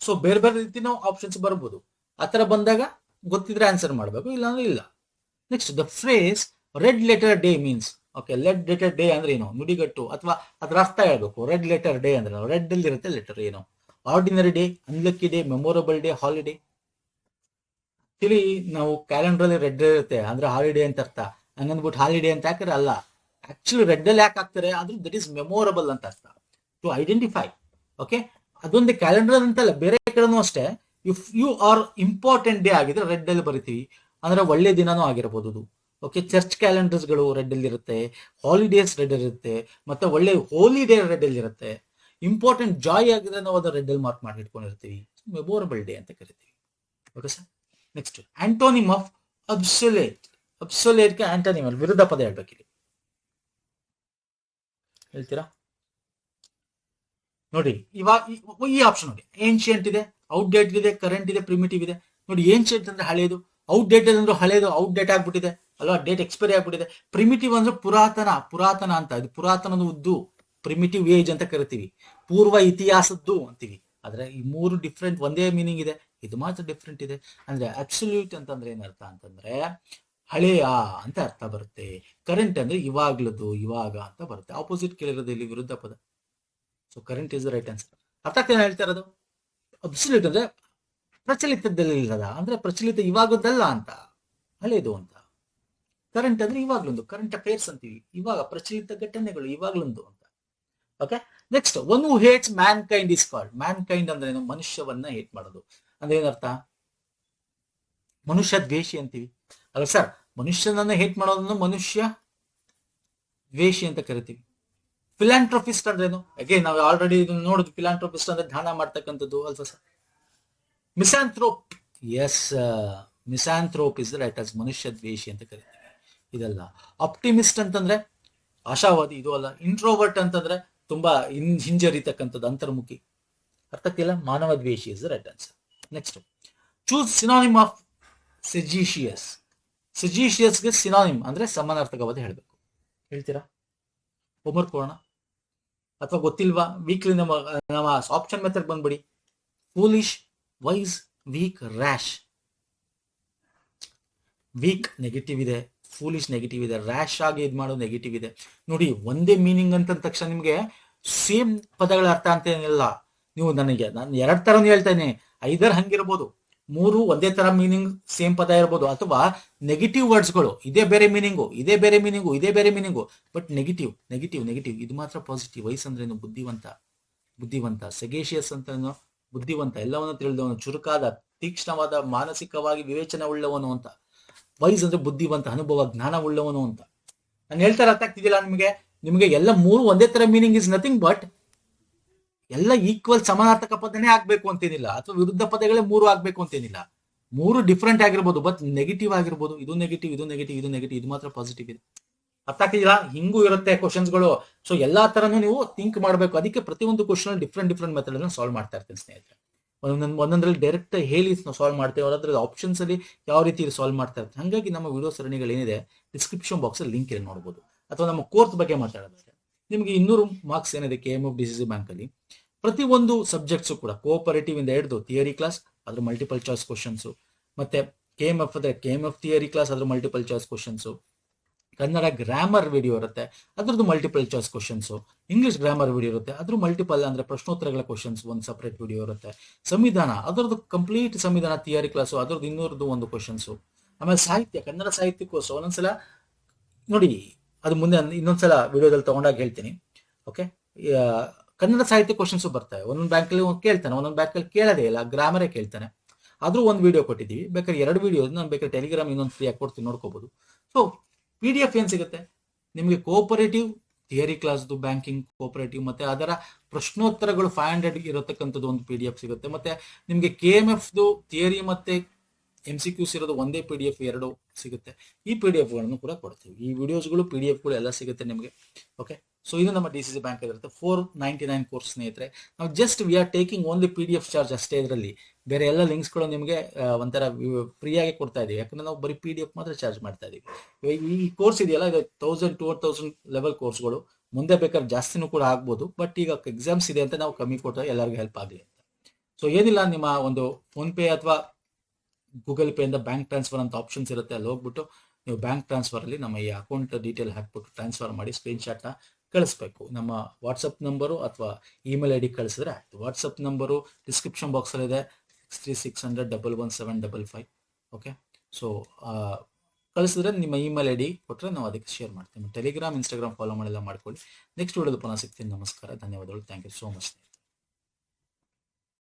ಸೊ ಬೇರೆ ಬೇರೆ ರೀತಿನೂ ಆಪ್ಷನ್ಸ್ ಬರ್ಬೋದು. ಆತರ ಬಂದಾಗ ಗೊತ್ತಿದ್ರೆ ಆನ್ಸರ್ ಮಾಡಬೇಕು, ಇಲ್ಲಾಂದ್ರೆ ಇಲ್ಲ. Next the phrase red letter day means. Okay, red letter day ಅಂದ್ರೆ ಏನು, ನುಡಿಗಟ್ಟು ಅಥವಾ ಅದ್ರ ಅರ್ಥ ಹೇಳ್ಬೇಕು. ರೆಡ್ ಲೆಟರ್ ಡೇ ಅಂದ್ರೆ ರೆಡ್ ಅಲ್ಲಿ ಇರುತ್ತೆ ಲೆಟರ್ ಏನು. Ordinary day, unlucky day, memorable day, holiday. Actually ನಾವು ಕ್ಯಾಲೆಂಡರ್ ಅಲ್ಲಿ ರೆಡ್ ಇರುತ್ತೆ ಅಂದ್ರೆ ಹಾಲಿಡೇ ಅಂತ ಅರ್ಥ. ಹಂಗಂದ್ಬಿಟ್ಟು ಹಾಲಿಡೇ ಅಂತ ಹಾಕಿದ್ರೆ ಅಲ್ಲ. ಆಕ್ಚುಲಿ ರೆಡ್ ಅಲ್ಲಿ ಯಾಕೆ ಹಾಕ್ತಾರೆ ಅಂದ್ರೆ ದಟ್ ಈಸ್ ಮೆಮೊರಬಲ್ ಅಂತ ಅರ್ಥ, ಟು ಐಡೆಂಟಿಫೈ. ಓಕೆ, ಅದೊಂದೇ ಕ್ಯಾಲೆಂಡರ್ ಅಂತಲ್ಲ, ಬೇರೆ ಕಡೆನೂ ಅಷ್ಟೇ. If you are important day ಆಗಿದ್ರೆ ರೆಡ್ ಅಲ್ಲಿ ಬರಿತೀವಿ, ಅಂದ್ರೆ ಒಳ್ಳೆ ದಿನಾನೂ ಆಗಿರಬಹುದು. ಓಕೆ, ಚರ್ಚ್ ಕ್ಯಾಲೆಂಡರ್ಸ್ ಗಳು ರೆಡ್ ಅಲ್ಲಿ ಇರುತ್ತೆ, ಹಾಲಿಡೇಸ್ ರೆಡ್ ಅಲ್ಲಿ ಇರುತ್ತೆ, ಮತ್ತೆ ಒಳ್ಳೆ ಹೋಲಿಡೇ ರೆಡ್ ಅಲ್ಲಿ ಇರುತ್ತೆ. ಇಂಪಾರ್ಟೆಂಟ್ ಜಾಯ್ ಆಗಿದ್ರೆ ನಾವು ಅದನ್ನ ರೆಡ್ ಅಲ್ಲಿ ಮಾರ್ಕ್ ಮಾಡಿ ಇಟ್ಕೊಂಡಿರ್ತೀವಿ, ಮೆಮೊರಬಲ್ ಡೇ ಅಂತ ಕರಿತೀವಿ. Okay sir. Next antonym of obsolete. ಅಬ್ಸೊಲೇಟ್ಗೆ ಆಂಟೋನಿಮ್ ವಿರುದ್ಧ ಪದ ಹೇಳ್ಬೇಕಿಲ್ಲಿ, ಹೇಳ್ತೀರಾ? ನೋಡಿ ಇವಾಗ ಈ ಆಪ್ಷನ್ ನೋಡಿ, ಏನ್ಶಿಯಂಟ್ ಇದೆ, ಔಟ್ಡೇಟ್ ಇದೆ, ಕರೆಂಟ್ ಇದೆ, ಪ್ರಿಮಿಟಿವ್ ಇದೆ. ನೋಡಿ ಏನ್ಶಿಯಂಟ್ ಅಂದ್ರೆ ಹಳೇದು, ಔಟ್ಡೇಟೆಡ್ ಅಂದ್ರೆ ಹಳೇದು, ಔಟ್ಡೇಟ್ ಆಗ್ಬಿಟ್ಟಿದೆ ಅಲ್ವಾ, ಡೇಟ್ ಎಕ್ಸ್ಪೈರಿ ಆಗ್ಬಿಟ್ಟಿದೆ. ಪ್ರಿಮಿಟಿವ್ ಅಂದ್ರೆ ಪುರಾತನ ಅಂತ, ಇದು ಪುರಾತನದ ಉದ್ದು, ಪ್ರಿಮಿಟಿವ್ ಏಜ್ ಅಂತ ಕರಿತೀವಿ, ಪೂರ್ವ ಇತಿಹಾಸದ್ದು ಅಂತೀವಿ. ಆದ್ರೆ ಈ ಮೂರು ಡಿಫ್ರೆಂಟ್, ಒಂದೇ ಮೀನಿಂಗ್ ಇದೆ, ಇದು ಮಾತ್ರ ಡಿಫ್ರೆಂಟ್ ಇದೆ. ಅಂದ್ರೆ ಅಬ್ಸಲ್ಯೂಟ್ ಅಂತಂದ್ರೆ ಏನರ್ಥ ಅಂತಂದ್ರೆ ಹಳೆಯ ಅಂತ ಅರ್ಥ ಬರುತ್ತೆ. ಕರೆಂಟ್ ಅಂದ್ರೆ ಇವಾಗ್ಲದ್ದು, ಇವಾಗ ಅಂತ ಬರುತ್ತೆ. ಆಪೋಸಿಟ್ ಕೇಳಿರೋದು ಇಲ್ಲಿ ವಿರುದ್ಧ ಪದ. So current is the right answer. ಅರ್ಥಕ್ಕೆ ಏನ್ ಹೇಳ್ತಾ ಇರೋದು? ಅಬ್ಸಲ್ಯೂಟ್ ಅಂದ್ರೆ ಪ್ರಚಲಿತದಲ್ಲಿ ಇಲ್ಲದ, ಅಂದ್ರೆ ಪ್ರಚಲಿತ ಇವಾಗದ್ದಲ್ಲ ಅಂತ, ಹಳೇದು ಅಂತ. ಕರೆಂಟ್ ಅಂದ್ರೆ ಇವಾಗ್ಲೊಂದು, ಕರೆಂಟ್ ಅಫೇರ್ಸ್ ಅಂತೀವಿ, ಇವಾಗ ಪ್ರಚಲಿತ ಘಟನೆಗಳು ಇವಾಗ್ಲೊಂದು ಅಂತ. Okay, next one who hates man kind is called. Man kind ಅಂದ್ರೆ ಏನು? ಮನುಷ್ಯವನ್ನ ಹೇಟ್ ಮಾಡೋದು ಅಂದ್ರೆ ಏನರ್ಥ? ಮನುಷ್ಯ ದ್ವೇಷಿ ಅಂತೀವಿ ಅಲ್ಲ ಸರ್. ಮನುಷ್ಯನನ್ನ ಹೇಟ್ ಮಾಡೋದನ್ನು ಮನುಷ್ಯ ದ್ವೇಷಿ ಅಂತ ಕರಿತೀವಿ. ಫಿಲಾಂಥ್ರೋಪಿಸ್ಟ್ ಅಂದ್ರೆ ಏನು? ಅಗೇನ್ ನಾವು ಆಲ್ರೆಡಿ ನೋಡುದು, ಫಿಲಾಂಥ್ರೋಪಿಸ್ಟ್ ಅಂದ್ರೆ ದಾನ ಮಾಡ್ತಕ್ಕಂಥದ್ದು ಅಲ್ವಾ sir. Misanthrope, yes, misanthrope is right as ಮನುಷ್ಯ ದ್ವೇಷಿ ಅಂತ ಕರಿತೀವಿ. ಇದಲ್ಲ. ಆಪ್ಟಿಮಿಸ್ಟ್ ಅಂತಂದ್ರೆ ಆಶಾವಾದಿ, ಇದು ಅಲ್ಲ. ಇಂಟ್ರೋವರ್ಟ್ ಅಂತಂದ್ರೆ ತುಂಬಾ ಹಿಂಜರಿತಕ್ಕಂಥದ್ದು, ಅಂತರ್ಮುಖಿ. ಅರ್ಥಕ್ಕಿಲ್ಲ, ಮಾನವ ದ್ವೇಷಿ is right answer. Next choose synonym of ಸೆಜಿಷಿಯಸ್. ಸೆಜಿಷಿಯಸ್ಗೆ ಸಿನಾನಿಮ್ ಅಂದ್ರೆ ಸಮಾನಾರ್ಥಕವಾದ ಹೇಳ್ಬೇಕು, ಹೇಳ್ತೀರಾ? ಹೋಮ್ವರ್ಕ್ ಕೊಡೋಣ ಅಥವಾ ಗೊತ್ತಿಲ್ವಾ? ವೀಕ್ಲಿ ನಮ್ಮ ಆಪ್ಷನ್ ಮೆಥಡ್ ಬಂದ್ಬಿಡಿ. Foolish, wise, weak, rash. Weak negative ಇದೆ, ಫೂಲಿಶ್ ನೆಗೆಟಿವ್ ಇದೆ, ರ್ಯಾಶ್ ಆಗಿ ಇದು ಮಾಡೋದು ನೆಗೆಟಿವ್ ಇದೆ. ನೋಡಿ ಒಂದೇ ಮೀನಿಂಗ್ ಅಂತ ತಕ್ಷಣ ನಿಮ್ಗೆ ಸೇಮ್ ಪದಗಳ ಅರ್ಥ ಅಂತ ಏನಿಲ್ಲ. ನೀವು ನಾನು ಎರಡ್ ತರನು ಹೇಳ್ತೇನೆ, ಐದರ್ ಹಂಗಿರ್ಬೋದು, ಮೂರು ಒಂದೇ ತರ ಮೀನಿಂಗ್ ಸೇಮ್ ಪದ ಇರ್ಬೋದು, ಅಥವಾ ನೆಗೆಟಿವ್ ವರ್ಡ್ಸ್ಗಳು ಇದೇ ಬೇರೆ ಮೀನಿಂಗು, ಇದೇ ಬೇರೆ ಮೀನಿಂಗು, ಇದೇ ಬೇರೆ meaning, but negative negative negative. ಇದು ಮಾತ್ರ ಪಾಸಿಟಿವ್. ವೈಸ್ ಅಂದ್ರೇನು? ಬುದ್ಧಿವಂತ. ಸೆಗೇಷಿಯಸ್ ಅಂತ ಬುದ್ಧಿವಂತ, ಎಲ್ಲವನ್ನು ತಿಳಿದವನು, ಚುರುಕಾದ, ತೀಕ್ಷ್ಣವಾದ, ಮಾನಸಿಕವಾಗಿ ವಿವೇಚನೆ ಉಳ್ಳವನು ಅಂತ. ವೈಸ್ ಅಂದ್ರೆ ಬುದ್ಧಿವಂತ, ಅನುಭವ, ಜ್ಞಾನ ಉಳ್ಳವನು ಅಂತ. ನಾನು ಹೇಳ್ತಾರೆ ಅರ್ಥ ಆಗ್ತಿದ್ದಿಲ್ಲ ನಿಮಗೆ ಎಲ್ಲ ಮೂರು ಒಂದೇ ತರ ಮೀನಿಂಗ್ ಇಸ್ ನಥಿಂಗ್ ಬಟ್ ಎಲ್ಲ ಈಕ್ವಲ್ ಸಮಾನಾರ್ಥಕ ಪದನೇ ಆಗ್ಬೇಕು ಅಂತೇನಿಲ್ಲ, ಅಥವಾ ವಿರುದ್ಧ ಪದಗಳೇ ಮೂರು ಆಗ್ಬೇಕು ಅಂತೇನಿಲ್ಲ. ಮೂರು ಡಿಫ್ರೆಂಟ್ ಆಗಿರ್ಬೋದು, ಬಟ್ ನೆಗೆಟಿವ್ ಆಗಿರ್ಬೋದು. ಇದು ನೆಗೆಟಿವ್, ಇದು ನೆಗೆಟಿವ್, ಇದು ನೆಗೆಟಿವ್, ಇದು ಮಾತ್ರ ಪಾಸಿಟಿವ್ ಇದೆ. ಅರ್ಥ ಆಗ್ತಿಲ್ಲ? ಹಿಂಗೂ ಇರುತ್ತೆ ಕ್ವಶನ್ಸ್ಗಳು. ಸೊ ಎಲ್ಲಾ ತರನು ನೀವು ಥಿಂಕ್ ಮಾಡಬೇಕು. ಅದಕ್ಕೆ ಪ್ರತಿಯೊಂದು ಕ್ವಶನ್ ಡಿಫ್ರೆಂಟ್ ಮೆಥಡ್ ಅನ್ನು ಸಾಲ್ವ್ ಮಾಡ್ತಾ ಇರ್ತೀನಿ ಸ್ನೇಹಿತರೆ. ಒಂದೊಂದ್ರಲ್ಲಿ ಡೈರೆಕ್ಟ್ ಹೇಳಿ ಸಾಲ್ವ್ ಮಾಡ್ತೇವೆ, ಅದ್ರ ಆಪ್ಷನ್ಸ್ ಅಲ್ಲಿ ಯಾವ ರೀತಿ ಸಾಲ್ವ್ ಮಾಡ್ತಾ ಇರ್ತಾರೆ. ಹಾಗಾಗಿ ನಮ್ಮ ವಿಡಿಯೋ ಸರಣಿಗಳು ಏನಿದೆ ಡಿಸ್ಕ್ರಿಪ್ಷನ್ ಬಾಕ್ಸ್ ಅಲ್ಲಿ ಲಿಂಕ್ ಇದೆ ನೋಡಬಹುದು. ಅಥವಾ ನಮ್ಮ ಕೋರ್ಸ್ ಬಗ್ಗೆ ಮಾತಾಡೋದಾದ್ರೆ ನಿಮಗೆ 200 ಮಾರ್ಕ್ಸ್ ಏನಿದೆ KMF DCC ಬ್ಯಾಂಕ್ ಅಲ್ಲಿ. ಪ್ರತಿ ಒಂದು ಸಬ್ಜೆಕ್ಟ್ಸ್ ಕೂಡ ಕೋಆಪರೇಟಿವ್ ಇಂದ ಹಿಡಿದು ಥಿಯರಿ ಕ್ಲಾಸ್ ಅದ್ರ ಮಲ್ಟಿಪಲ್ ಚಾಯ್ಸ್ ಕ್ವಶನ್ಸ್, ಮತ್ತೆ KMF ಅದೇ KMF ಥಿಯರಿ ಕ್ಲಾಸ್ ಅದ್ರ multiple choice questions, Kannada grammar video ಇರುತ್ತೆ ಅದ್ರದ್ದು multiple choice questions, English grammar video ಇರುತ್ತೆ ಅದ್ರ ಮಲ್ಟಿಪಲ್ ಅಂದ್ರೆ ಪ್ರಶ್ನೋತ್ತರಗಳ ಕ್ವಶನ್ಸ್ ಒಂದು ಸಪರೇಟ್ ವಿಡಿಯೋ ಇರುತ್ತೆ, ಸಂವಿಧಾನ ಅದರದ್ದು ಕಂಪ್ಲೀಟ್ ಸಂವಿಧಾನ ಥಿಯರಿ ಕ್ಲಾಸು ಅದ್ರದ್ದು 200 ಒಂದು ಕ್ವಶನ್ಸ್, ಆಮೇಲೆ ಸಾಹಿತ್ಯ ಕನ್ನಡ ಸಾಹಿತ್ಯಕ್ಕೋಸ್ಕರ ಒಂದೊಂದ್ಸಲ ನೋಡಿ ಅದು ಮುಂದೆ ಇನ್ನೊಂದ್ಸಲ ವಿಡಿಯೋದಲ್ಲಿ ತಗೊಂಡಾಗ ಹೇಳ್ತೀನಿ. ಓಕೆ, ಕನ್ನಡ ಸಾಹಿತ್ಯ ಕ್ವಶನ್ಸ್ ಬರ್ತಾವೆ. ಒಂದೊಂದು ಬ್ಯಾಂಕಲ್ಲಿ ಕೇಳ್ತಾನೆ, ಒಂದೊಂದು ಬ್ಯಾಂಕಲ್ಲಿ ಕೇಳೋದೇ ಇಲ್ಲ, ಗ್ರಾಮರೇ ಕೇಳ್ತಾನೆ. ಆದ್ರೂ ಒಂದು ವಿಡಿಯೋ ಕೊಟ್ಟಿದ್ದೀವಿ, ಬೇಕಾದ್ರೆ 2 ವಿಡಿಯೋ ನಾನು ಬೇಕಾದ್ರೆ ಟೆಲಿಗ್ರಾಮ್ ಇನ್ನೊಂದು ಫ್ರೀ ಆಗಿ ಕೊಡ್ತೀನಿ, ನೋಡ್ಕೋಬಹುದು. ಸೊ PDF ಏನ್ ಸಿಗುತ್ತೆ ನಿಮಗೆ? ಕೋಆಪರೇಟಿವ್ ಥಿಯರಿ ಕ್ಲಾಸ್ದು ಬ್ಯಾಂಕಿಂಗ್ ಕೋಆಪರೇಟಿವ್ ಮತ್ತೆ ಅದರ ಪ್ರಶ್ನೋತ್ತರಗಳು 500 ಇರತಕ್ಕಂಥದ್ದು ಒಂದು PDF ಸಿಗುತ್ತೆ. ಮತ್ತೆ ನಿಮಗೆ KMFದು ಥಿಯರಿ ಮತ್ತೆ MCQs ಇರೋದು ಒಂದೇ PDF 2 ಸಿಗುತ್ತೆ. ಈ PDF ಗಳನ್ನು ಕೂಡ ಕೊಡ್ತೀವಿ. ಈ ವಿಡಿಯೋಸ್ಗಳು PDF ಎಲ್ಲ ಸಿಗುತ್ತೆ ನಿಮಗೆ. ಓಕೆ, ಸೊ ಇದು ನಮ್ಮ DCC ಬ್ಯಾಂಕ್ ಇರುತ್ತೆ. 499 ಕೋರ್ಸ್ ಸ್ನೇಹಿತರೆ. ನಾವು just we are taking only PDF charge ಅಷ್ಟೇ. ಇದರಲ್ಲಿ ಬೇರೆ ಎಲ್ಲ ಲಿಂಕ್ಸ್ಗಳು ನಿಮಗೆ ಒಂಥರ ಫ್ರೀಯಾಗಿ ಕೊಡ್ತಾ ಇದೀವಿ, ಯಾಕಂದ್ರೆ ನಾವು ಬರೀ PDF ಮಾತ್ರ ಚಾರ್ಜ್ ಮಾಡ್ತಾ ಇದೀವಿ. ಈ ಕೋರ್ಸ್ ಇದೆಯಲ್ಲ ಇದು 1000 to 2000 ಲೆವೆಲ್ ಕೋರ್ಸ್ಗಳು ಮುಂದೆ ಬೇಕಾದ್ರೆ ಜಾಸ್ತಿನೂ ಕೂಡ ಆಗ್ಬೋದು, ಬಟ್ ಈಗ ಎಕ್ಸಾಮ್ಸ್ ಇದೆ ಅಂತ ನಾವು ಕಮ್ಮಿ ಕೊಟ್ಟರೆ ಎಲ್ಲರಿಗೂ ಹೆಲ್ಪ್ ಆಗಲಿ ಅಂತ. ಸೊ ಏನಿಲ್ಲ, ನಿಮ್ಮ ಒಂದು ಫೋನ್ ಪೇ ಅಥವಾ ಗೂಗಲ್ ಪೇ ಇಂದ ಬ್ಯಾಂಕ್ ಟ್ರಾನ್ಸ್ಫರ್ ಅಂತ ಆಪ್ಷನ್ಸ್ ಇರುತ್ತೆ, ಅಲ್ಲಿ ಹೋಗ್ಬಿಟ್ಟು ನೀವು ಬ್ಯಾಂಕ್ ಟ್ರಾನ್ಸ್ಫರ್ ಅಲ್ಲಿ ನಮ್ಮ ಈ ಅಕೌಂಟ್ ಡೀಟೇಲ್ ಹಾಕ್ಬಿಟ್ಟು ಟ್ರಾನ್ಸ್ಫರ್ ಮಾಡಿ ಸ್ಕ್ರೀನ್ಶಾಟ್ನ ಕಳಿಸ್ಬೇಕು. ನಮ್ಮ ವಾಟ್ಸಪ್ ನಂಬರು ಅಥವಾ ಇಮೇಲ್ ಐ ಡಿ ಕಳಿಸಿದ್ರೆ ಆಯ್ತು. ವಾಟ್ಸಪ್ ನಂಬರು ಡಿಸ್ಕ್ರಿಪ್ಷನ್ ಬಾಕ್ಸಲ್ಲಿ ಇದೆ, 6360111755. ಓಕೆ, ಸೊ ಕಳಿಸಿದ್ರೆ ನಿಮ್ಮ ಇಮೇಲ್ ಐ ಡಿ ಕೊಟ್ಟರೆ ನಾವು ಅದಕ್ಕೆ ಶೇರ್ ಮಾಡ್ತೀವಿ. ಟೆಲಿಗ್ರಾಮ್, ಇನ್ಸ್ಟಾಗ್ರಾಮ್ ಫಾಲೋ ಮಾಡಿಲ್ಲ ಮಾಡ್ಕೊಳ್ಳಿ. ನೆಕ್ಸ್ಟ್ ವಿಡಿಯೋದಲ್ಲಿ ಪುನಃ ಸಿಗ್ತೀನಿ. ನಮಸ್ಕಾರ, ಧನ್ಯವಾದಗಳು. Thank you so much.